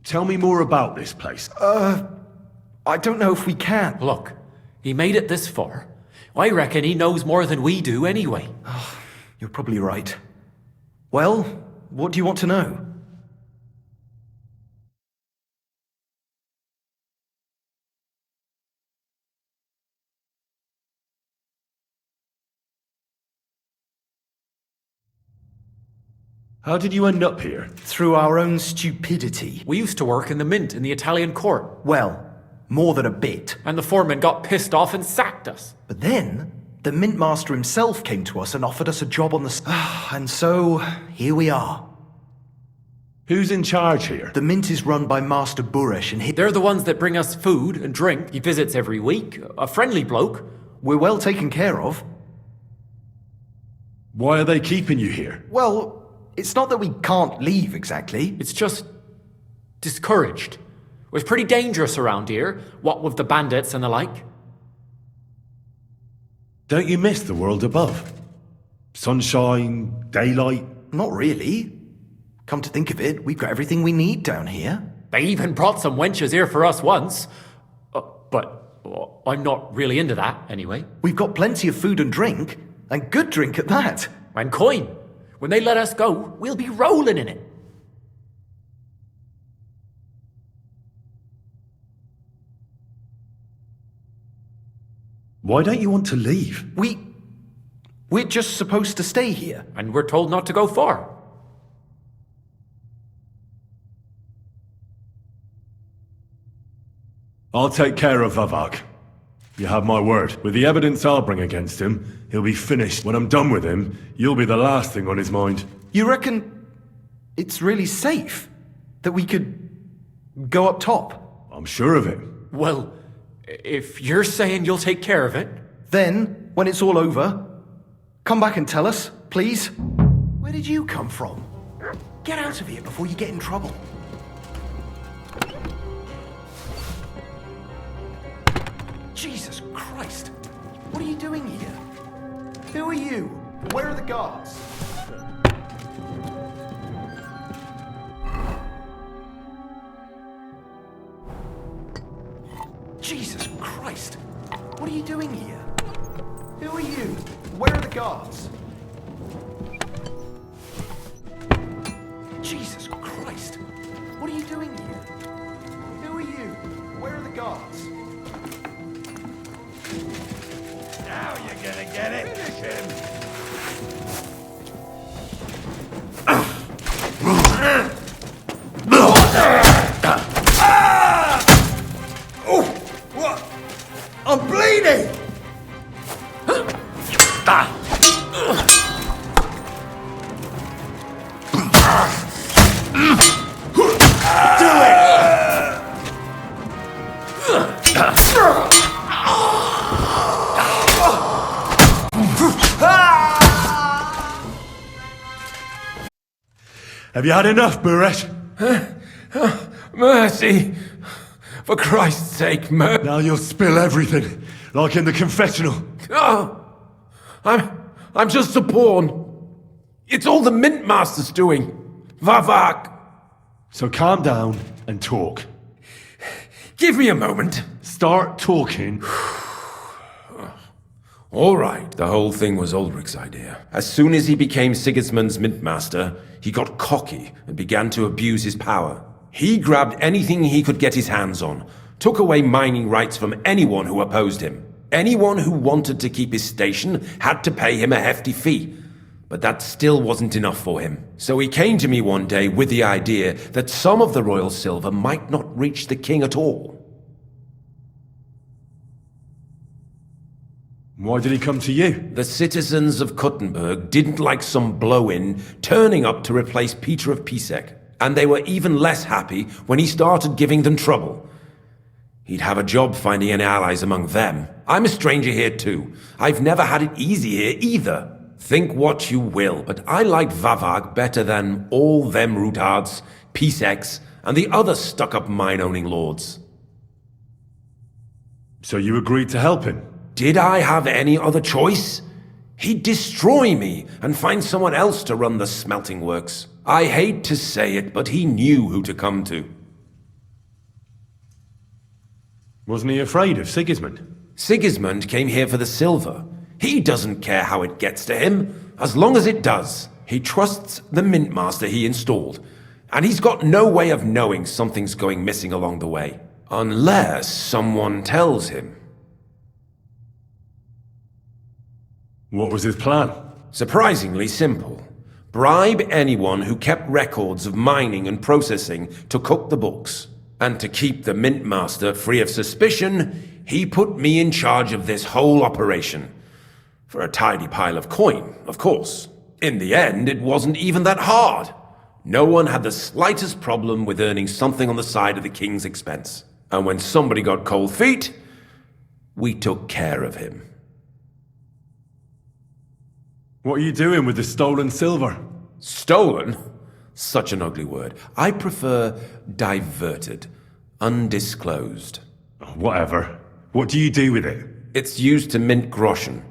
Tell me more about this place. I don't know if we can. Look, he made it this far. I reckon he knows more than we do anyway. You're probably right. Well, what do you want to know? How did you end up here? Through our own stupidity. We used to work in the mint in the Italian court. Well, more than a bit. And the foreman got pissed off and sacked us. But then, the mint master himself came to us and offered us a job on the... and so, here we are. Who's in charge here? The mint is run by Master Buresh and They're the ones that bring us food and drink. He visits every week. A friendly bloke. We're well taken care of. Why are they keeping you here? Well, it's not that we can't leave exactly. It's just discouraged. It was pretty dangerous around here, what with the bandits and the like. Don't you miss the world above? Sunshine, daylight? Not really. Come to think of it, we've got everything we need down here. They even brought some wenches here for us once. But I'm not really into that, anyway. We've got plenty of food and drink, and good drink at that. And coin. When they let us go, we'll be rolling in it. Why don't you want to leave? We're just supposed to stay here. And we're told not to go far. I'll take care of Vavak. You have my word. With the evidence I'll bring against him, he'll be finished. When I'm done with him, you'll be the last thing on his mind. You reckon it's really safe that we could go up top? I'm sure of it. Well, if you're saying you'll take care of it... Then, when it's all over, come back and tell us, please. Where did you come from? Get out of here before you get in trouble. Jesus Christ! What are you doing here? Who are you? Where are the guards? Jesus Christ! What are you doing here? Who are you? Where are the guards? Jesus Christ! What are you doing here? Who are you? Where are the guards? Now you're gonna get it. Finish him. Oh, what? I'm bleeding. Have you had enough, Buresh? Mercy! For Christ's sake, Now you'll spill everything, like in the confessional. Oh, I'm just a pawn. It's all the Mint Master's doing. Vavak! So calm down and talk. Give me a moment. Start talking. All right, the whole thing was Ulrich's idea. As soon as he became Sigismund's Mint Master, he got cocky and began to abuse his power. He grabbed anything he could get his hands on, took away mining rights from anyone who opposed him. Anyone who wanted to keep his station had to pay him a hefty fee. But that still wasn't enough for him. So he came to me one day with the idea that some of the royal silver might not reach the king at all. Why did he come to you? The citizens of Kuttenberg didn't like some blow-in turning up to replace Peter of Pisek, and they were even less happy when he started giving them trouble. He'd have a job finding any allies among them. I'm a stranger here too. I've never had it easy here either. Think what you will, but I like Vavag better than all them Rutards, Piseks, and the other stuck-up mine-owning lords. So you agreed to help him? Did I have any other choice? He'd destroy me and find someone else to run the smelting works. I hate to say it, but he knew who to come to. Wasn't he afraid of Sigismund? Sigismund came here for the silver. He doesn't care how it gets to him, as long as it does. He trusts the mint master he installed, and he's got no way of knowing something's going missing along the way. Unless someone tells him. What was his plan? Surprisingly simple. Bribe anyone who kept records of mining and processing to cook the books. And to keep the mint master free of suspicion, he put me in charge of this whole operation. For a tidy pile of coin, of course. In the end, it wasn't even that hard. No one had the slightest problem with earning something on the side of the king's expense. And when somebody got cold feet, we took care of him. What are you doing with the stolen silver? Stolen? Such an ugly word. I prefer diverted, undisclosed. Whatever. What do you do with it? It's used to mint groschen.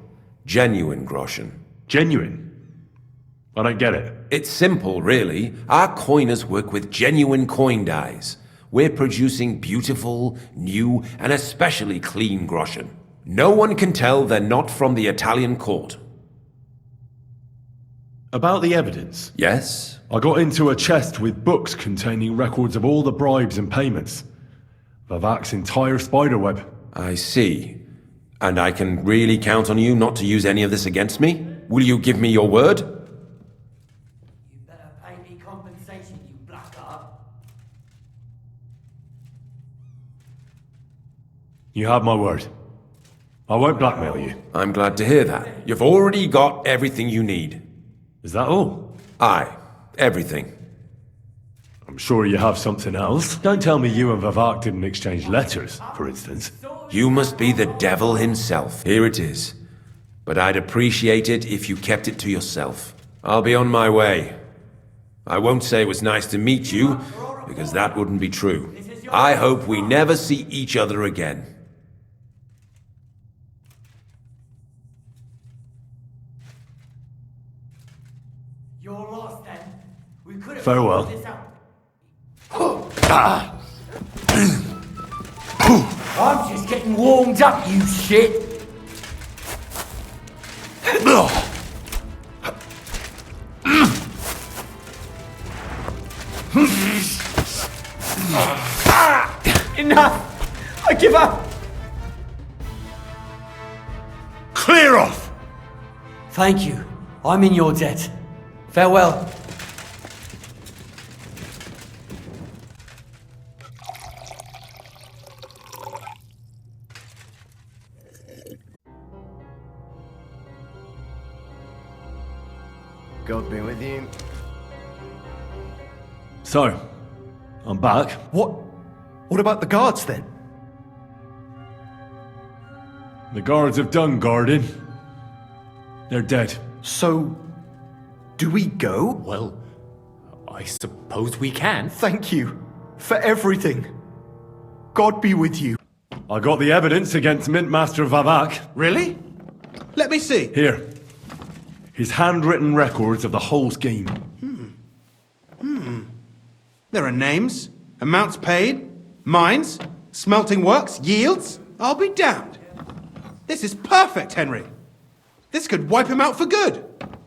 Genuine groschen. Genuine? I don't get it. It's simple, really. Our coiners work with genuine coin dies. We're producing beautiful, new, and especially clean groschen. No one can tell they're not from the Italian court. About the evidence? Yes? I got into a chest with books containing records of all the bribes and payments. Vavak's entire spiderweb. I see. And I can really count on you not to use any of this against me? Will you give me your word? You better pay me compensation, you blackguard. You have my word. I won't blackmail you. I'm glad to hear that. You've already got everything you need. Is that all? Aye. Everything. I'm sure you have something else. Don't tell me you and Vavak didn't exchange letters, for instance. You must be the devil himself. Here it is. But I'd appreciate it if you kept it to yourself. I'll be on my way. I won't say it was nice to meet you, because that wouldn't be true. I hope we never see each other again. You're lost then. We could have Farewell. figured this out. I'm just getting warmed up, you shit. Enough! I give up! Clear off! Thank you. I'm in your debt. Farewell. God be with you. So, I'm back. What about the guards then? The guards have done guarding. They're dead. So, do we go? Well, I suppose we can. Thank you for everything. God be with you. I got the evidence against Mint Master Vavak. Really? Let me see. Here. His handwritten records of the whole scheme. There are names, amounts paid, mines, smelting works, yields. I'll be damned. This is perfect, Henry. This could wipe him out for good.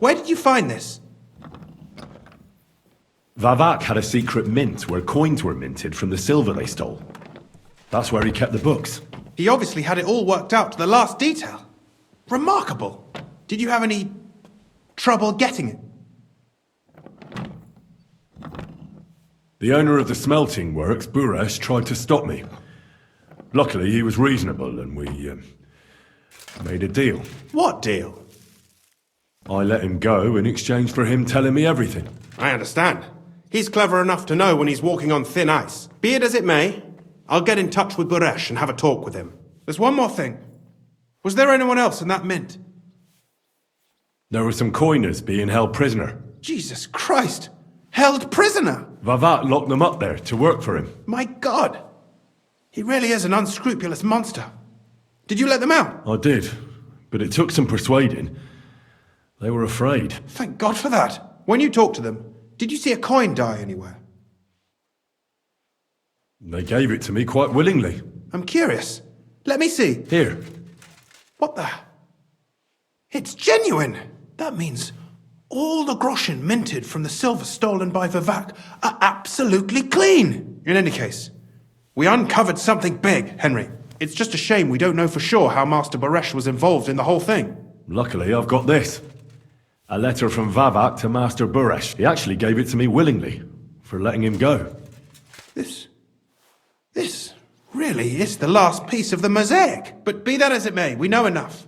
Where did you find this? Vavak had a secret mint where coins were minted from the silver they stole. That's where he kept the books. He obviously had it all worked out to the last detail. Remarkable. Did you have any trouble getting it? The owner of the smelting works, Buresh, tried to stop me. Luckily, he was reasonable, and Made a deal. What deal? I let him go in exchange for him telling me everything. I understand. He's clever enough to know when he's walking on thin ice. Be it as it may, I'll get in touch with Buresh and have a talk with him. There's one more thing. Was there anyone else in that mint? There were some coiners being held prisoner. Jesus Christ! Held prisoner! Vavak locked them up there to work for him. My God! He really is an unscrupulous monster. Did you let them out? I did, but it took some persuading. They were afraid. Thank God for that. When you talked to them, did you see a coin die anywhere? They gave it to me quite willingly. I'm curious. Let me see. Here. What the? It's genuine! That means all the groschen minted from the silver stolen by Vivak are absolutely clean! In any case, we uncovered something big, Henry. It's just a shame we don't know for sure how Master Buresh was involved in the whole thing. Luckily, I've got this. A letter from Vavak to Master Buresh. He actually gave it to me willingly, for letting him go. This really is the last piece of the mosaic. But be that as it may, we know enough.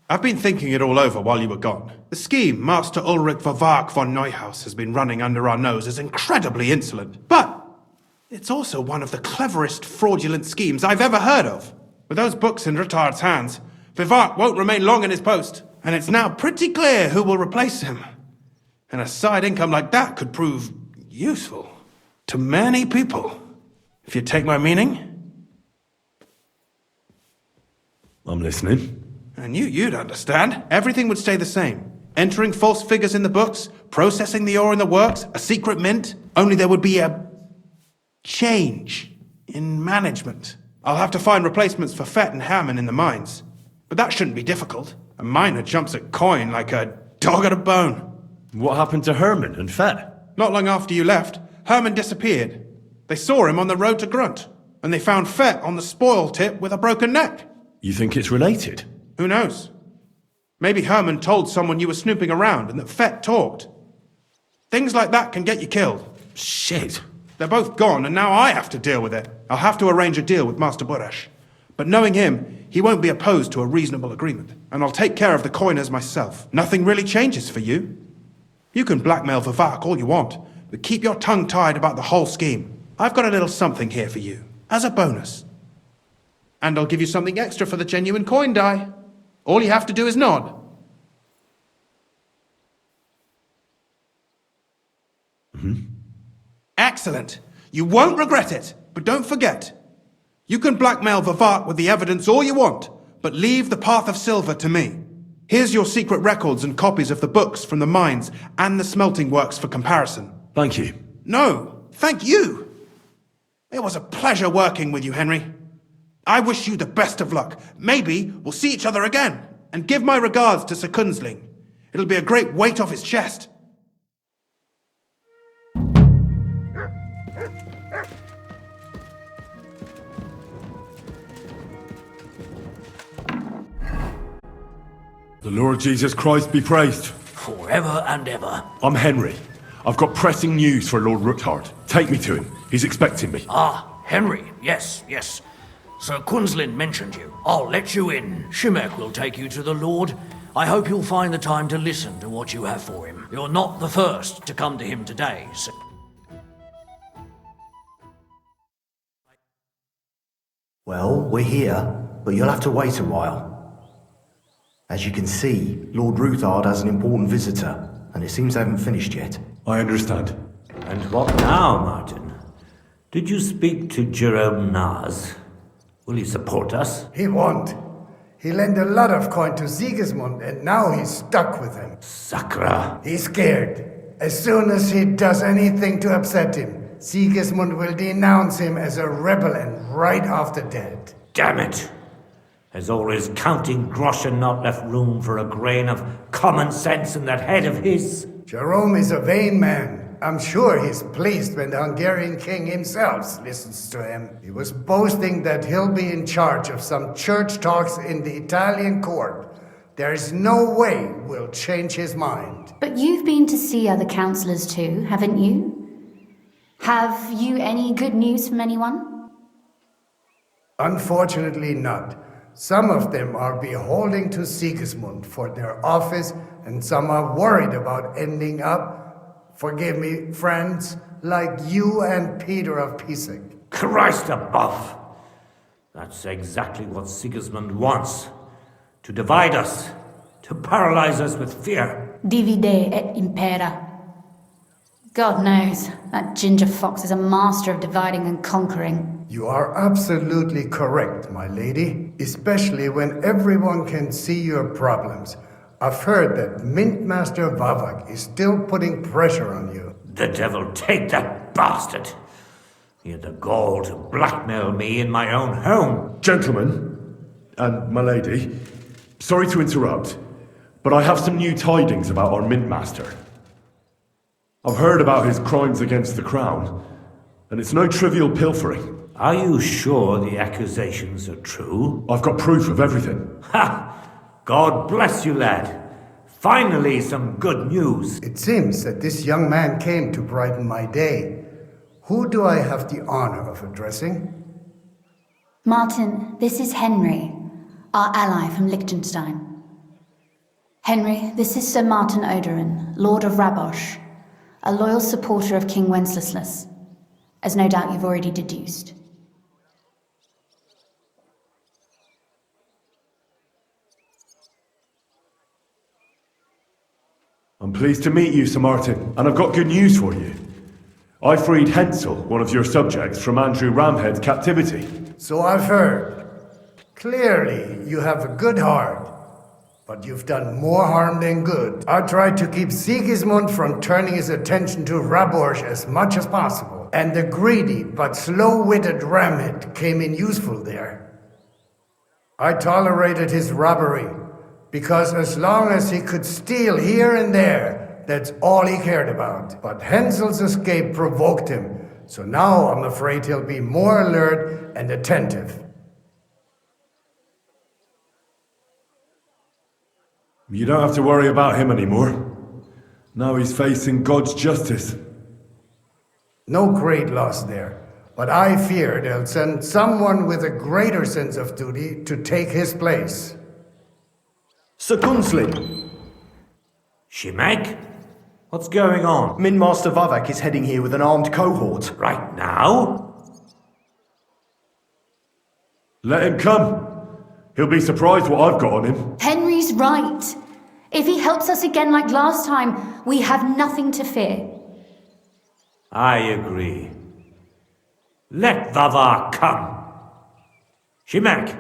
I've been thinking it all over while you were gone. The scheme Master Ulrich Vavak von Neuhaus has been running under our nose is incredibly insolent. But it's also one of the cleverest fraudulent schemes I've ever heard of. With those books in Rittard's hands, Vivak won't remain long in his post, and it's now pretty clear who will replace him. And a side income like that could prove useful to many people, if you take my meaning. I'm listening. I knew you'd understand. Everything would stay the same. Entering false figures in the books, processing the ore in the works, a secret mint, only there would be a change in management. I'll have to find replacements for Fett and Hammond in the mines. But that shouldn't be difficult. A miner jumps at coin like a dog at a bone. What happened to Herman and Fett? Not long after you left, Herman disappeared. They saw him on the road to Grunt, and they found Fett on the spoil tip with a broken neck. You think it's related? Who knows? Maybe Herman told someone you were snooping around and that Fett talked. Things like that can get you killed. Shit. They're both gone, and now I have to deal with it. I'll have to arrange a deal with Master Buresh. But knowing him, he won't be opposed to a reasonable agreement. And I'll take care of the coiners myself. Nothing really changes for you. You can blackmail Vivak all you want, but keep your tongue tied about the whole scheme. I've got a little something here for you, as a bonus. And I'll give you something extra for the genuine coin die. All you have to do is nod. Excellent. You won't regret it. But don't forget, you can blackmail Vivak with the evidence all you want, but leave the path of silver to me. Here's your secret records and copies of the books from the mines and the smelting works for comparison. Thank you. No, thank you. It was a pleasure working with you, Henry. I wish you the best of luck. Maybe we'll see each other again. And give my regards to Sir Kunzling. It'll be a great weight off his chest. The Lord Jesus Christ be praised. Forever and ever. I'm Henry. I've got pressing news for Lord Ruthard. Take me to him. He's expecting me. Ah, Henry. Yes, yes. Sir Kunzlin mentioned you. I'll let you in. Shimek will take you to the Lord. I hope you'll find the time to listen to what you have for him. You're not the first to come to him today, so... Well, we're here, but you'll have to wait a while. As you can see, Lord Ruthard has an important visitor, and it seems they haven't finished yet. I understand. And what now, Martin? Did you speak to Jerome Naz? Will he support us? He won't. He lent a lot of coin to Sigismund, and now he's stuck with him. Sakra. He's scared. As soon as he does anything to upset him, Sigismund will denounce him as a rebel and right off the dead. Damn it! Has all his counting groschen not left room for a grain of common sense in that head of his? Jerome is a vain man. I'm sure he's pleased when the Hungarian king himself listens to him. He was boasting that he'll be in charge of some church talks in the Italian court. There's no way we'll change his mind. But you've been to see other councillors too, haven't you? Have you any good news from anyone? Unfortunately not. Some of them are beholding to Sigismund for their office, and some are worried about ending up, forgive me, friends, like you and Peter of Pisek. Christ above! That's exactly what Sigismund wants. To divide us. To paralyze us with fear. Divide et impera. God knows, that ginger fox is a master of dividing and conquering. You are absolutely correct, my lady. Especially when everyone can see your problems. I've heard that Mint Master Vavak is still putting pressure on you. The devil take that bastard! He had the gall to blackmail me in my own home. Gentlemen, and my lady, sorry to interrupt, but I have some new tidings about our Mint Master. I've heard about his crimes against the crown, and it's no trivial pilfering. Are you sure the accusations are true? I've got proof of everything. Ha! God bless you, lad. Finally, some good news. It seems that this young man came to brighten my day. Who do I have the honor of addressing? Martin, this is Henry, our ally from Liechtenstein. Henry, this is Sir Martin Odorin, Lord of Rabosh, a loyal supporter of King Wenceslas, as no doubt you've already deduced. I'm pleased to meet you, Sir Martin, and I've got good news for you. I freed Hensel, one of your subjects, from Andrew Ramhead's captivity. So I've heard. Clearly, you have a good heart, but you've done more harm than good. I tried to keep Sigismund from turning his attention to Rabosh as much as possible, and the greedy but slow-witted Ramhead came in useful there. I tolerated his robbery, because as long as he could steal here and there, that's all he cared about. But Hensel's escape provoked him, so now I'm afraid he'll be more alert and attentive. You don't have to worry about him anymore. Now he's facing God's justice. No great loss there, but I fear they'll send someone with a greater sense of duty to take his place. Sir Gunslin! Shimek? What's going on? Mint Master Vavak is heading here with an armed cohort. Right now? Let him come. He'll be surprised what I've got on him. Henry's right. If he helps us again like last time, we have nothing to fear. I agree. Let Vavak come. Shimek,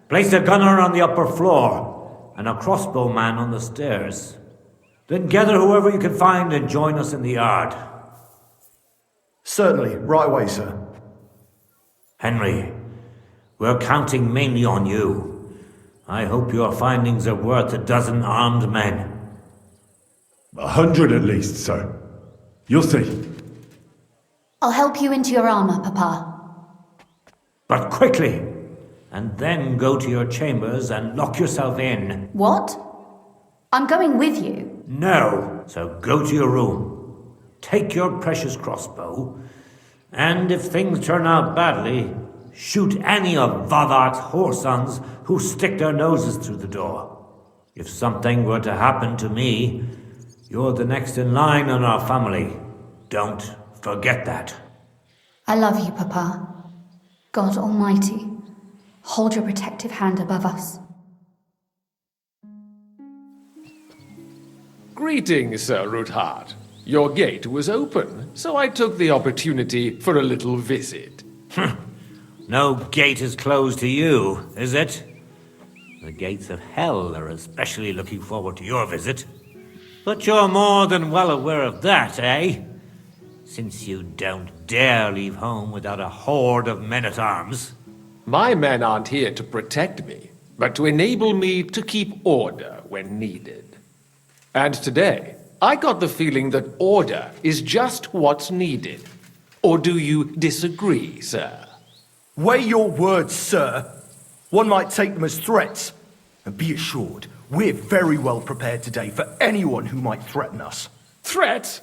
place a gunner on the upper floor and a crossbowman on the stairs. Then gather whoever you can find and join us in the yard. Certainly, right away, sir. Henry, we're counting mainly on you. I hope your findings are worth 12 armed men. 100 at least, sir. You'll see. I'll help you into your armor, Papa. But quickly, and then go to your chambers and lock yourself in. What? I'm going with you. No, so go to your room. Take your precious crossbow, and if things turn out badly, shoot any of Vavak's whoresons who stick their noses through the door. If something were to happen to me, you're the next in line in our family. Don't forget that. I love you, Papa. God Almighty, hold your protective hand above us. Greetings, Sir Ruthard. Your gate was open, so I took the opportunity for a little visit. No gate is closed to you, is it? The gates of hell are especially looking forward to your visit. But you're more than well aware of that, eh? Since you don't dare leave home without a horde of men-at-arms. My men aren't here to protect me, but to enable me to keep order when needed. And today, I got the feeling that order is just what's needed. Or do you disagree, sir? Weigh your words, sir. One might take them as threats. And be assured, we're very well prepared today for anyone who might threaten us. Threat?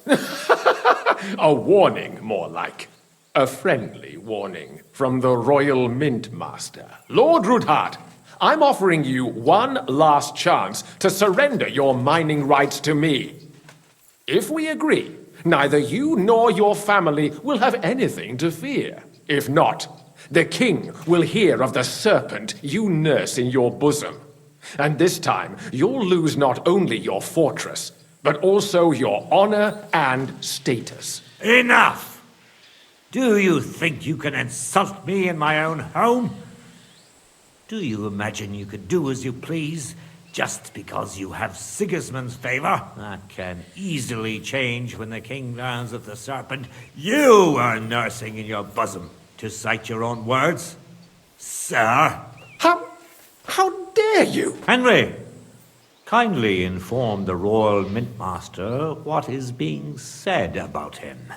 A warning, more like. A friendly warning from the Royal Mint Master. Lord Ruthard, I'm offering you one last chance to surrender your mining rights to me. If we agree, neither you nor your family will have anything to fear. If not, the king will hear of the serpent you nurse in your bosom. And this time, you'll lose not only your fortress, but also your honor and status. Enough! Do you think you can insult me in my own home? Do you imagine you could do as you please just because you have Sigismund's favor? That can easily change when the king learns of the serpent you are nursing in your bosom, to cite your own words. Sir? How dare you? Henry, kindly inform the royal mintmaster what is being said about him.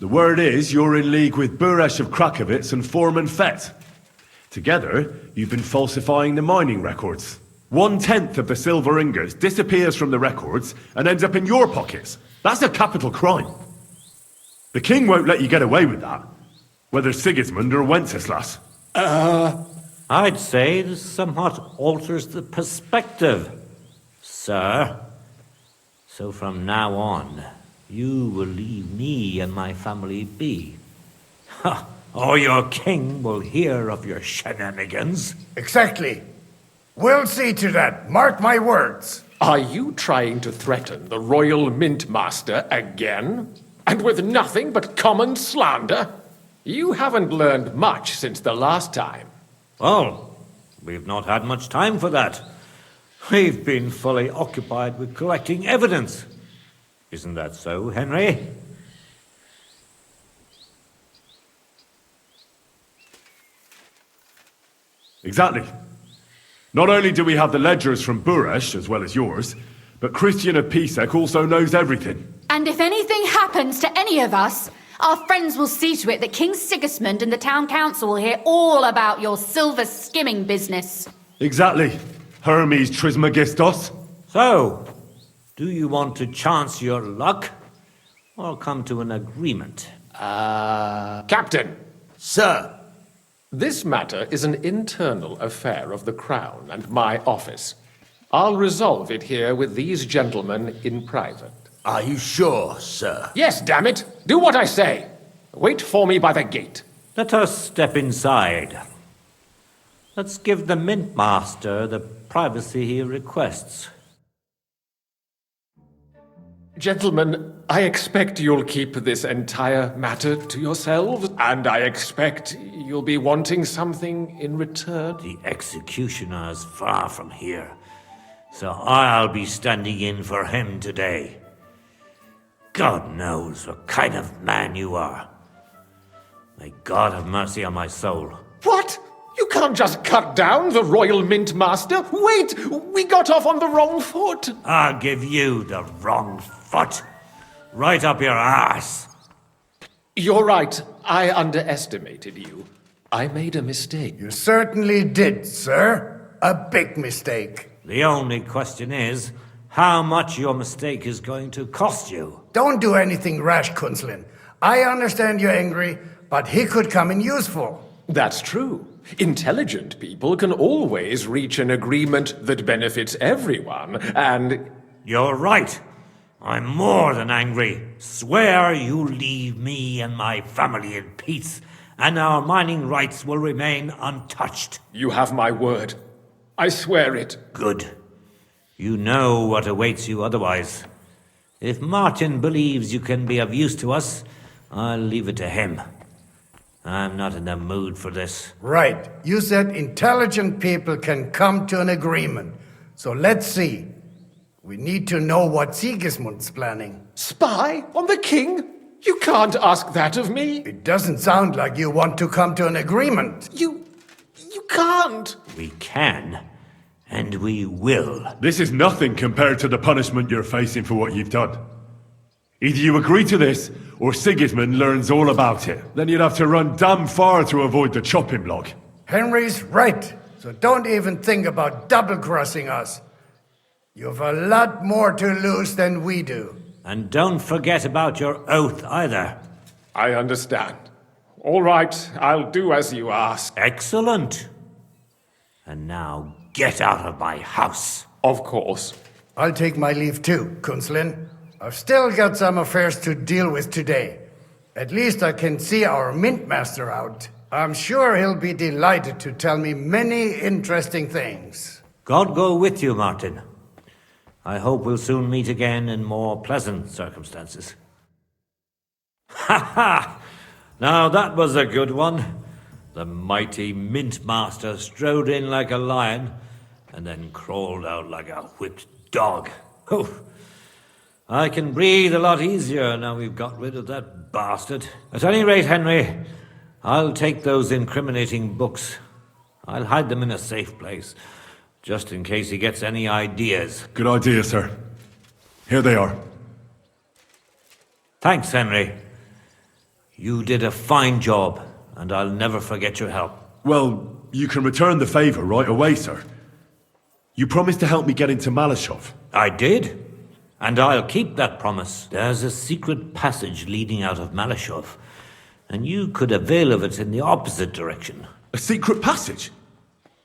The word is you're in league with Buresh of Krakowitz and Foreman Fett. Together, you've been falsifying the mining records. 1/10 of the silver ingots disappears from the records and ends up in your pockets. That's a capital crime. The king won't let you get away with that, whether Sigismund or Wenceslas. I'd say this somewhat alters the perspective, sir. So from now on, you will leave me and my family be. Or your king will hear of your shenanigans. Exactly. We'll see to that. Mark my words. Are you trying to threaten the royal mintmaster again? And with nothing but common slander? You haven't learned much since the last time. Well, we've not had much time for that. We've been fully occupied with collecting evidence. Isn't that so, Henry? Exactly. Not only do we have the ledgers from Buresh, as well as yours, but Christian of Pisek also knows everything. And if anything happens to any of us, our friends will see to it that King Sigismund and the town council will hear all about your silver skimming business. Exactly. Hermes Trismegistos. So, do you want to chance your luck, or come to an agreement? Captain. Sir. This matter is an internal affair of the Crown and my office. I'll resolve it here with these gentlemen in private. Are you sure, sir? Yes, damn it! Do what I say! Wait for me by the gate. Let us step inside. Let's give the Mintmaster the privacy he requests. Gentlemen, I expect you'll keep this entire matter to yourselves, and I expect you'll be wanting something in return. The executioner is far from here, so I'll be standing in for him today. God knows what kind of man you are. May God have mercy on my soul. What? You can't just cut down the Royal Mintmaster. Wait! We got off on the wrong foot. I'll give you the wrong foot. Right up your ass. You're right. I underestimated you. I made a mistake. You certainly did, sir. A big mistake. The only question is, how much your mistake is going to cost you. Don't do anything rash, Kunzlin. I understand you're angry, but he could come in useful. That's true. Intelligent people can always reach an agreement that benefits everyone, and... You're right. I'm more than angry. Swear you leave me and my family in peace, and our mining rights will remain untouched. You have my word. I swear it. Good. You know what awaits you otherwise. If Martin believes you can be of use to us, I'll leave it to him. I'm not in the mood for this. Right. You said intelligent people can come to an agreement. So let's see. We need to know what Sigismund's planning. Spy on the king? You can't ask that of me. It doesn't sound like you want to come to an agreement. You can't. We can, and we will. This is nothing compared to the punishment you're facing for what you've done. Either you agree to this, or Sigismund learns all about it. Then you'd have to run damn far to avoid the chopping block. Henry's right, so don't even think about double-crossing us. You've a lot more to lose than we do. And don't forget about your oath either. I understand. All right, I'll do as you ask. Excellent. And now get out of my house. Of course. I'll take my leave too, Kunslin. I've still got some affairs to deal with today. At least I can see our mint master out. I'm sure he'll be delighted to tell me many interesting things. God go with you, Martin. I hope we'll soon meet again in more pleasant circumstances. Ha ha! Now that was a good one. The mighty mint master strode in like a lion and then crawled out like a whipped dog. Oh, I can breathe a lot easier now we've got rid of that bastard. At any rate, Henry, I'll take those incriminating books. I'll hide them in a safe place, just in case he gets any ideas. Good idea, sir. Here they are. Thanks, Henry. You did a fine job, and I'll never forget your help. Well, you can return the favor right away, sir. You promised to help me get into Malashov. I did, and I'll keep that promise. There's a secret passage leading out of Malashov, and you could avail of it in the opposite direction. A secret passage?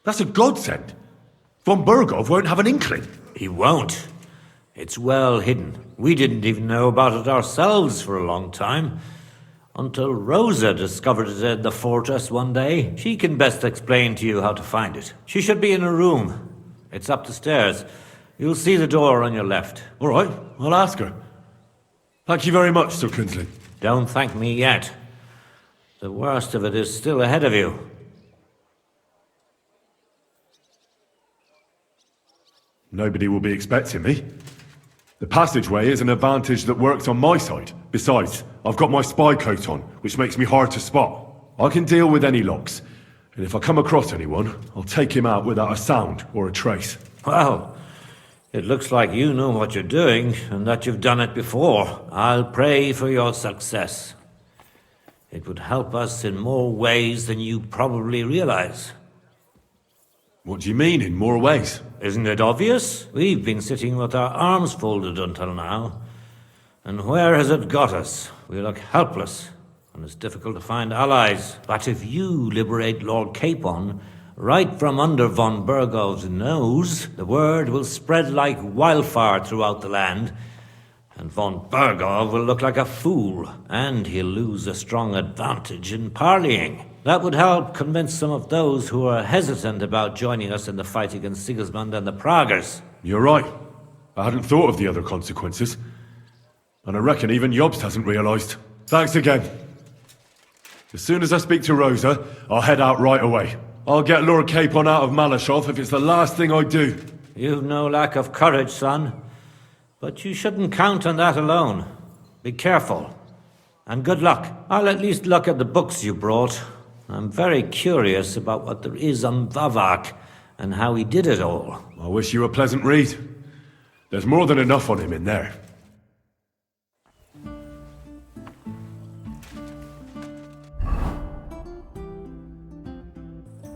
That's a godsend. Von Bergov won't have an inkling. He won't. It's well hidden. We didn't even know about it ourselves for a long time. Until Rosa discovered it in the fortress one day. She can best explain to you how to find it. She should be in her room. It's up the stairs. You'll see the door on your left. All right, I'll ask her. Thank you very much, Sir Kingsley. Don't thank me yet. The worst of it is still ahead of you. Nobody will be expecting me. The passageway is an advantage that works on my side. Besides, I've got my spy coat on, which makes me hard to spot. I can deal with any locks, and if I come across anyone, I'll take him out without a sound or a trace. Well, it looks like you know what you're doing, and that you've done it before. I'll pray for your success. It would help us in more ways than you probably realize. What do you mean, in more ways? Isn't it obvious? We've been sitting with our arms folded until now. And where has it got us? We look helpless, and it's difficult to find allies. But if you liberate Lord Capon, right from under von Bergov's nose, the word will spread like wildfire throughout the land, and von Bergov will look like a fool, and he'll lose a strong advantage in parleying. That would help convince some of those who are hesitant about joining us in the fight against Sigismund and the Praguers. You're right. I hadn't thought of the other consequences. And I reckon even Jobst hasn't realized. Thanks again. As soon as I speak to Rosa, I'll head out right away. I'll get Lord Capon out of Malashov if it's the last thing I do. You've no lack of courage, son. But you shouldn't count on that alone. Be careful. And good luck. I'll at least look at the books you brought. I'm very curious about what there is on Vavak and how he did it all. I wish you a pleasant read. There's more than enough on him in there.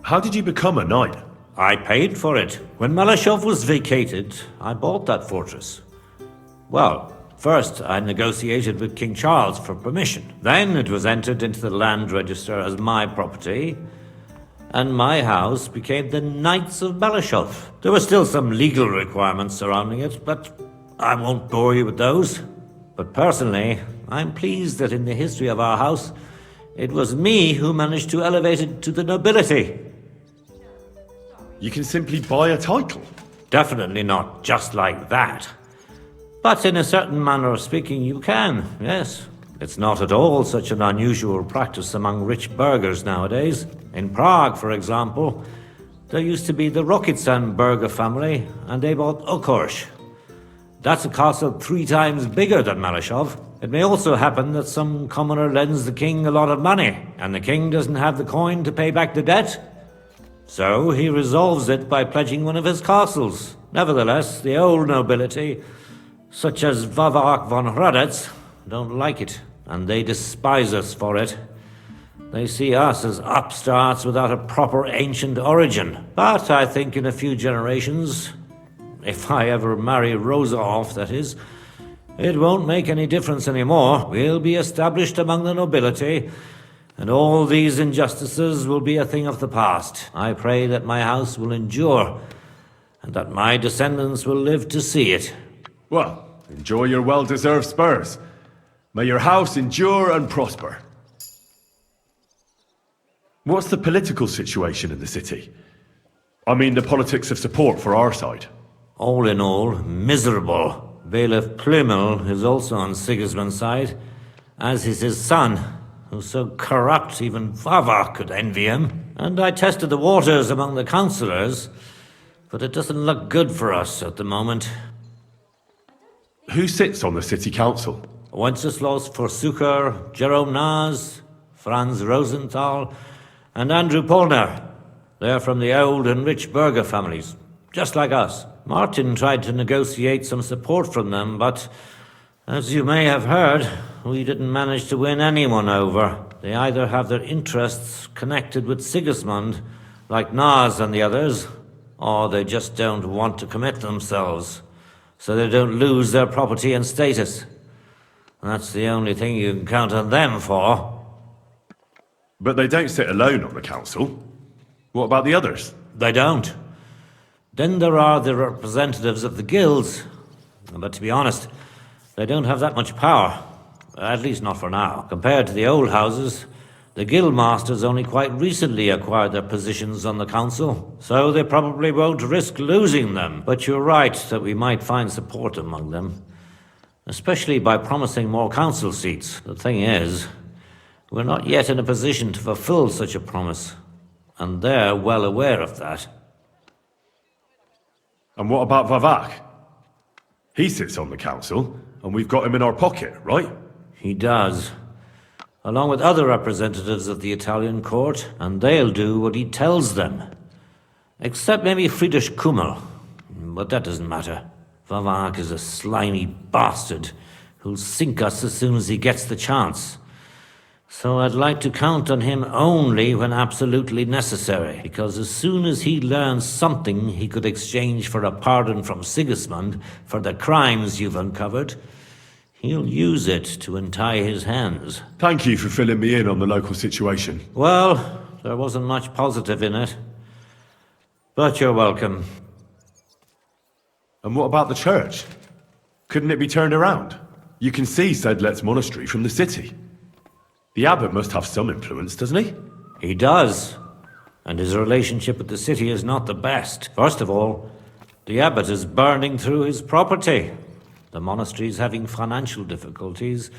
How did you become a knight? I paid for it. When Malashov was vacated, I bought that fortress. Well, first I negotiated with King Charles for permission. Then it was entered into the land register as my property, and my house became the Knights of Malashov. There were still some legal requirements surrounding it, but I won't bore you with those. But personally, I'm pleased that in the history of our house, it was me who managed to elevate it to the nobility. You can simply buy a title? Definitely not just like that. But in a certain manner of speaking, you can, yes. It's not at all such an unusual practice among rich burghers nowadays. In Prague, for example, there used to be the Rokitsan-Burger family, and they bought Okorsh. That's a castle 3 times bigger than Malashov. It may also happen that some commoner lends the king a lot of money, and the king doesn't have the coin to pay back the debt. So he resolves it by pledging one of his castles. Nevertheless, the old nobility, such as Vavak von Hradec, don't like it, and they despise us for it. They see us as upstarts without a proper ancient origin. But I think in a few generations, if I ever marry Rosa off, that is, it won't make any difference anymore. We'll be established among the nobility, And all these injustices will be a thing of the past. I pray that my house will endure, and that my descendants will live to see it. Well, enjoy your well-deserved spurs. May your house endure and prosper. What's the political situation in the city? I mean the politics of support for our side. All in all, miserable. Bailiff Plymel is also on Sigismund's side, as is his son, who's so corrupt even Vava could envy him. And I tested the waters among the councillors, but it doesn't look good for us at the moment. Who sits on the city council? Wenceslas Forsucher, Jerome Naas, Franz Rosenthal, and Andrew Polner. They're from the old and rich burgher families, just like us. Martin tried to negotiate some support from them, but as you may have heard, we didn't manage to win anyone over. They either have their interests connected with Sigismund, like Naas and the others, or they just don't want to commit themselves, so they don't lose their property and status. That's the only thing you can count on them for. But they don't sit alone on the council. What about the others? They don't. Then there are the representatives of the guilds. But to be honest, they don't have that much power. At least not for now. Compared to the old houses, the guild masters only quite recently acquired their positions on the council, so they probably won't risk losing them. But you're right that we might find support among them, especially by promising more council seats. The thing is, we're not yet in a position to fulfill such a promise, and they're well aware of that. And what about Vavak? He sits on the council, and we've got him in our pocket, right? He does, along with other representatives of the Italian court, and they'll do what he tells them. Except maybe Friedrich Kummel, but that doesn't matter. Vavak is a slimy bastard who'll sink us as soon as he gets the chance. So I'd like to count on him only when absolutely necessary, because as soon as he learns something he could exchange for a pardon from Sigismund for the crimes you've uncovered, he'll use it to untie his hands. Thank you for filling me in on the local situation. Well, there wasn't much positive in it. But you're welcome. And what about the church? Couldn't it be turned around? You can see Sedlet's monastery from the city. The abbot must have some influence, doesn't he? He does. And his relationship with the city is not the best. First of all, the abbot is burning through his property. The monastery is having financial difficulties,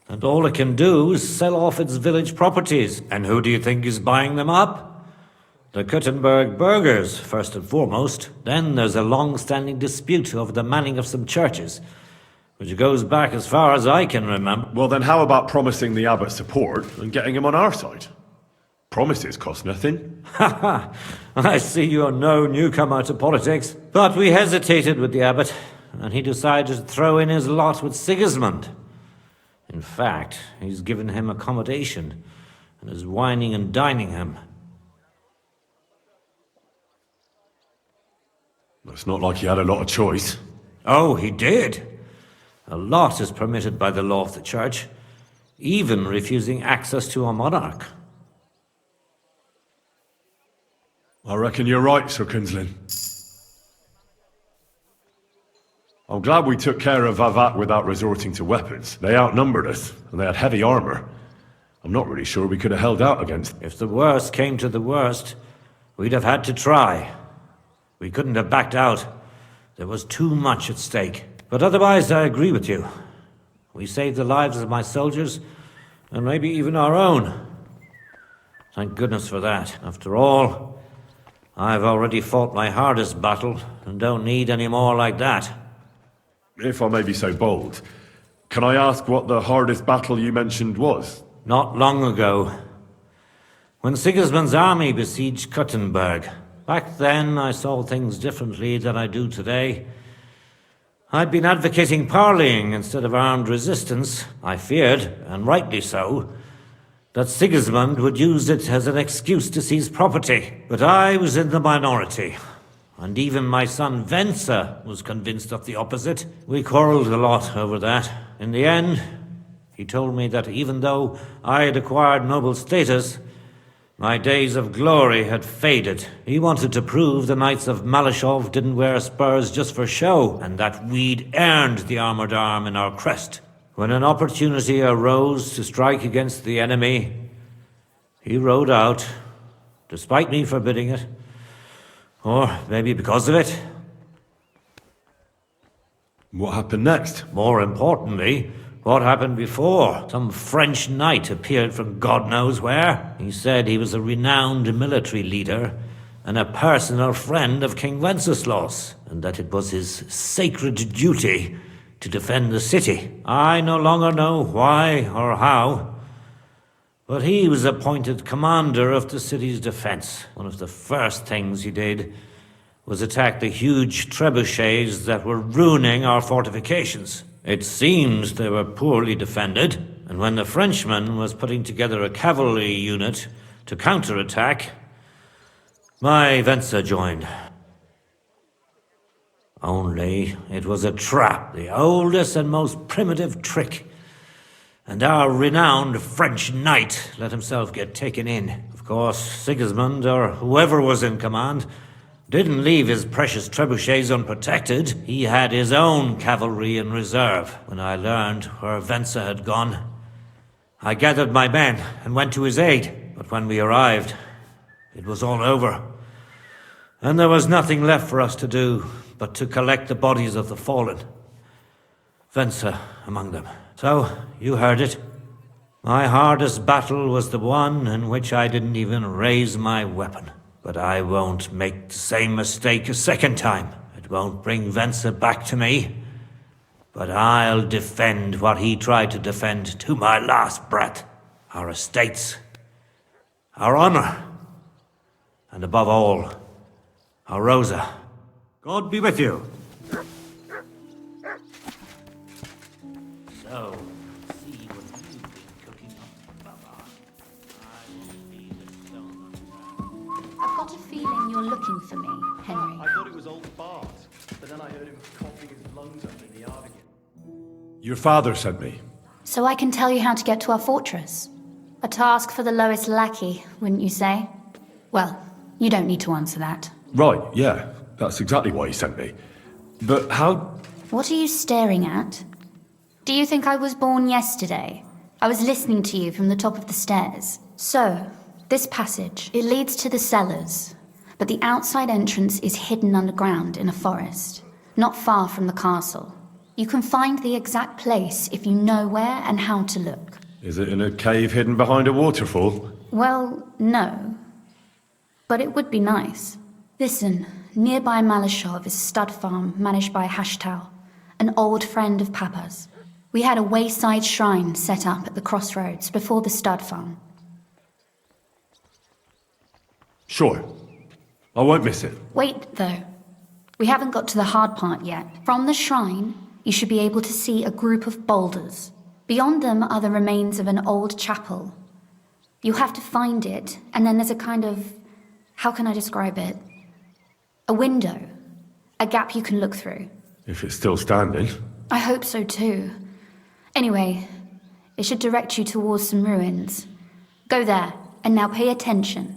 and all it can do is sell off its village properties. And who do you think is buying them up? The Kuttenberg burghers, first and foremost. Then there's a long-standing dispute over the manning of some churches, which goes back as far as I can remember. Well, then how about promising the abbot support and getting him on our side? Promises cost nothing. Ha ha! I see you're no newcomer to politics. But we hesitated with the abbot, and he decided to throw in his lot with Sigismund. In fact, he's given him accommodation and is wining and dining him. It's not like he had a lot of choice. Oh, he did. A lot is permitted by the law of the church, even refusing access to a monarch. I reckon you're right, Sir Kinsling. I'm glad we took care of Vavak without resorting to weapons. They outnumbered us, and they had heavy armor. I'm not really sure we could have held out against them. If the worst came to the worst, we'd have had to try. We couldn't have backed out. There was too much at stake. But otherwise, I agree with you. We saved the lives of my soldiers, and maybe even our own. Thank goodness for that. After all, I've already fought my hardest battle, and don't need any more like that. If I may be so bold, can I ask what the hardest battle you mentioned was? Not long ago, when Sigismund's army besieged Kuttenberg. Back then, I saw things differently than I do today. I'd been advocating parleying instead of armed resistance. I feared, and rightly so, that Sigismund would use it as an excuse to seize property. But I was in the minority, and even my son Venser was convinced of the opposite. We quarreled a lot over that. In the end, He told me that even though I had acquired noble status, my days of glory had faded. He wanted to prove the Knights of Malashov didn't wear spurs just for show, and that we'd earned the armored arm in our crest. When an opportunity arose to strike against the enemy, he rode out, despite me forbidding it. Or maybe because of it. What happened next? More importantly, what happened before? Some French knight appeared from God knows where. He said he was a renowned military leader and a personal friend of King Wenceslas, and that it was his sacred duty to defend the city. I no longer know why or how, but he was appointed commander of the city's defense. One of the first things he did was attack the huge trebuchets that were ruining our fortifications. It seems they were poorly defended, and when the Frenchman was putting together a cavalry unit to counterattack, my Venser joined. Only it was a trap, the oldest and most primitive trick, and our renowned French knight let himself get taken in. Of course, Sigismund, or whoever was in command, didn't leave his precious trebuchets unprotected. He had his own cavalry in reserve. When I learned where Venser had gone, I gathered my men and went to his aid. But when we arrived, it was all over, and there was nothing left for us to do but to collect the bodies of the fallen. Venser among them. So, you heard it. My hardest battle was the one in which I didn't even raise my weapon. But I won't make the same mistake a second time. It won't bring Venser back to me. But I'll defend what he tried to defend to my last breath. Our estates, our honor, and above all, our Rosa. God be with you. So, see what you've been cooking up, Baba. I will be the stone. I've got a feeling you're looking for me, Henry. I thought it was old Bart, but then I heard him coughing his lungs up in the yard again. Your father sent me. So I can tell you how to get to our fortress. A task for the lowest lackey, wouldn't you say? Well, you don't need to answer that. Right, yeah. That's exactly why he sent me. But how... What are you staring at? Do you think I was born yesterday? I was listening to you from the top of the stairs. So, this passage, it leads to the cellars, but the outside entrance is hidden underground in a forest, not far from the castle. You can find the exact place if you know where and how to look. Is it in a cave hidden behind a waterfall? Well, no. But it would be nice. Listen, nearby Malashov is a stud farm managed by Hashtal, an old friend of Papa's. We had a wayside shrine set up at the crossroads before the stud farm. Sure. I won't miss it. Wait, though. We haven't got to the hard part yet. From the shrine, you should be able to see a group of boulders. Beyond them are the remains of an old chapel. You'll have to find it, and then there's a kind of... how can I describe it? A window. A gap you can look through. If it's still standing. I hope so too. Anyway, it should direct you towards some ruins. Go there, and now pay attention.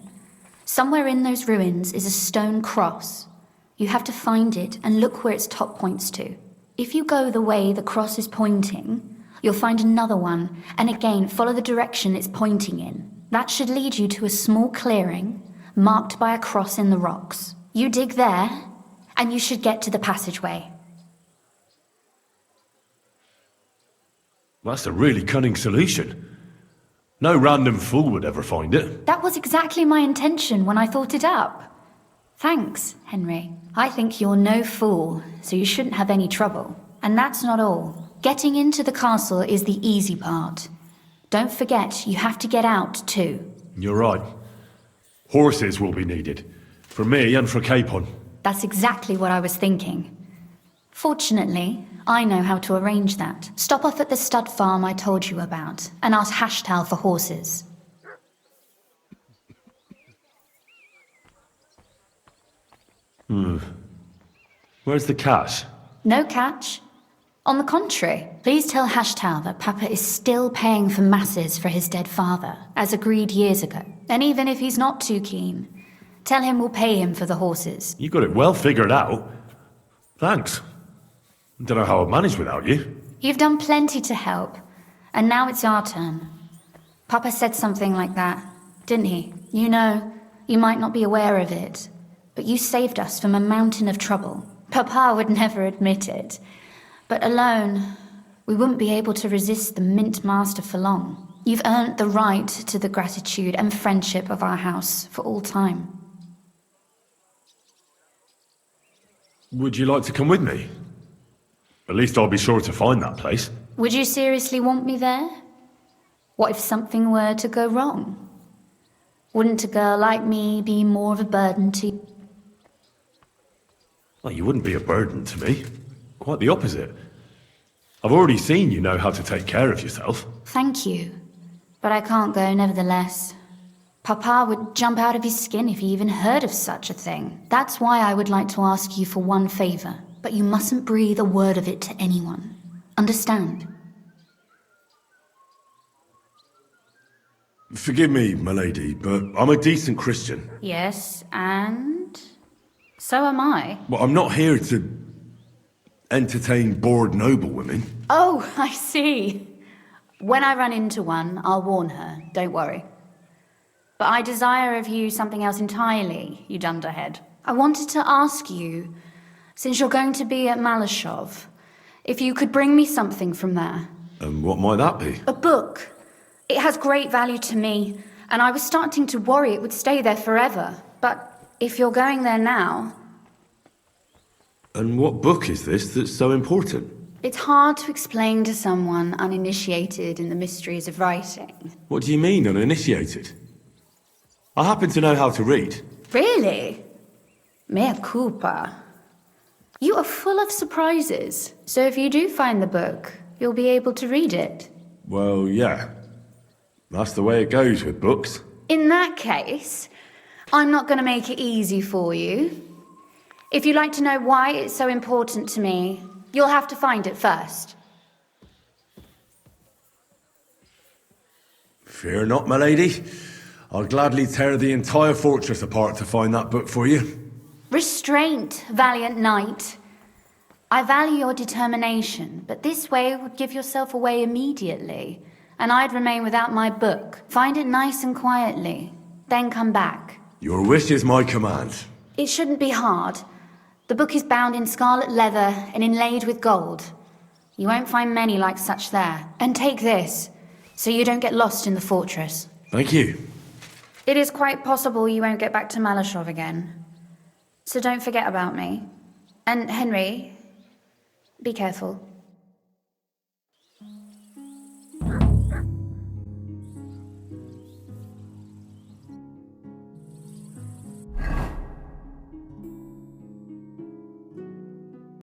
Somewhere in those ruins is a stone cross. You have to find it and look where its top points to. If you go the way the cross is pointing, you'll find another one, and again follow the direction it's pointing in. That should lead you to a small clearing, marked by a cross in the rocks. You dig there, and you should get to the passageway. That's a really cunning solution. No random fool would ever find it. That was exactly my intention when I thought it up. Thanks, Henry. I think you're no fool, so you shouldn't have any trouble. And that's not all. Getting into the castle is the easy part. Don't forget, you have to get out too. You're right. Horses will be needed. For me and for Capon. That's exactly what I was thinking. Fortunately, I know how to arrange that. Stop off at the stud farm I told you about, and ask Hashtal for horses. Where's the cash? No catch. On the contrary, please tell Hashtal that Papa is still paying for masses for his dead father, as agreed years ago. And even if he's not too keen, tell him we'll pay him for the horses. You got it well figured out. Thanks. Don't know how I'd manage without you. You've done plenty to help, and now it's our turn. Papa said something like that, didn't he? You know, you might not be aware of it, but you saved us from a mountain of trouble. Papa would never admit it. But alone, we wouldn't be able to resist the Mint Master for long. You've earned the right to the gratitude and friendship of our house for all time. Would you like to come with me? At least I'll be sure to find that place. Would you seriously want me there? What if something were to go wrong? Wouldn't a girl like me be more of a burden to you? Well, you wouldn't be a burden to me. Quite the opposite. I've already seen you know how to take care of yourself. Thank you. But I can't go nevertheless. Papa would jump out of his skin if he even heard of such a thing. That's why I would like to ask you for one favor, but you mustn't breathe a word of it to anyone. Understand? Forgive me, my lady, but I'm a decent Christian. Yes, and so am I. Well, I'm not here to entertain bored noblewomen. Oh, I see. When I run into one, I'll warn her, don't worry. But I desire of you something else entirely, you dunderhead. I wanted to ask you, since you're going to be at Malashov, if you could bring me something from there. And what might that be? A book. It has great value to me, and I was starting to worry it would stay there forever. But if you're going there now... And what book is this that's so important? It's hard to explain to someone uninitiated in the mysteries of writing. What do you mean, uninitiated? I happen to know how to read. Really? Mea culpa. You are full of surprises. So if you do find the book, you'll be able to read it. Well, yeah. That's the way it goes with books. In that case, I'm not going to make it easy for you. If you'd like to know why it's so important to me, you'll have to find it first. Fear not, my lady. I'll gladly tear the entire fortress apart to find that book for you. Restraint, valiant knight. I value your determination, but this way would give yourself away immediately, and I'd remain without my book. Find it nice and quietly, then come back. Your wish is my command. It shouldn't be hard. The book is bound in scarlet leather and inlaid with gold. You won't find many like such there. And take this, so you don't get lost in the fortress. Thank you. It is quite possible you won't get back to Malashov again. So don't forget about me. And Henry, be careful.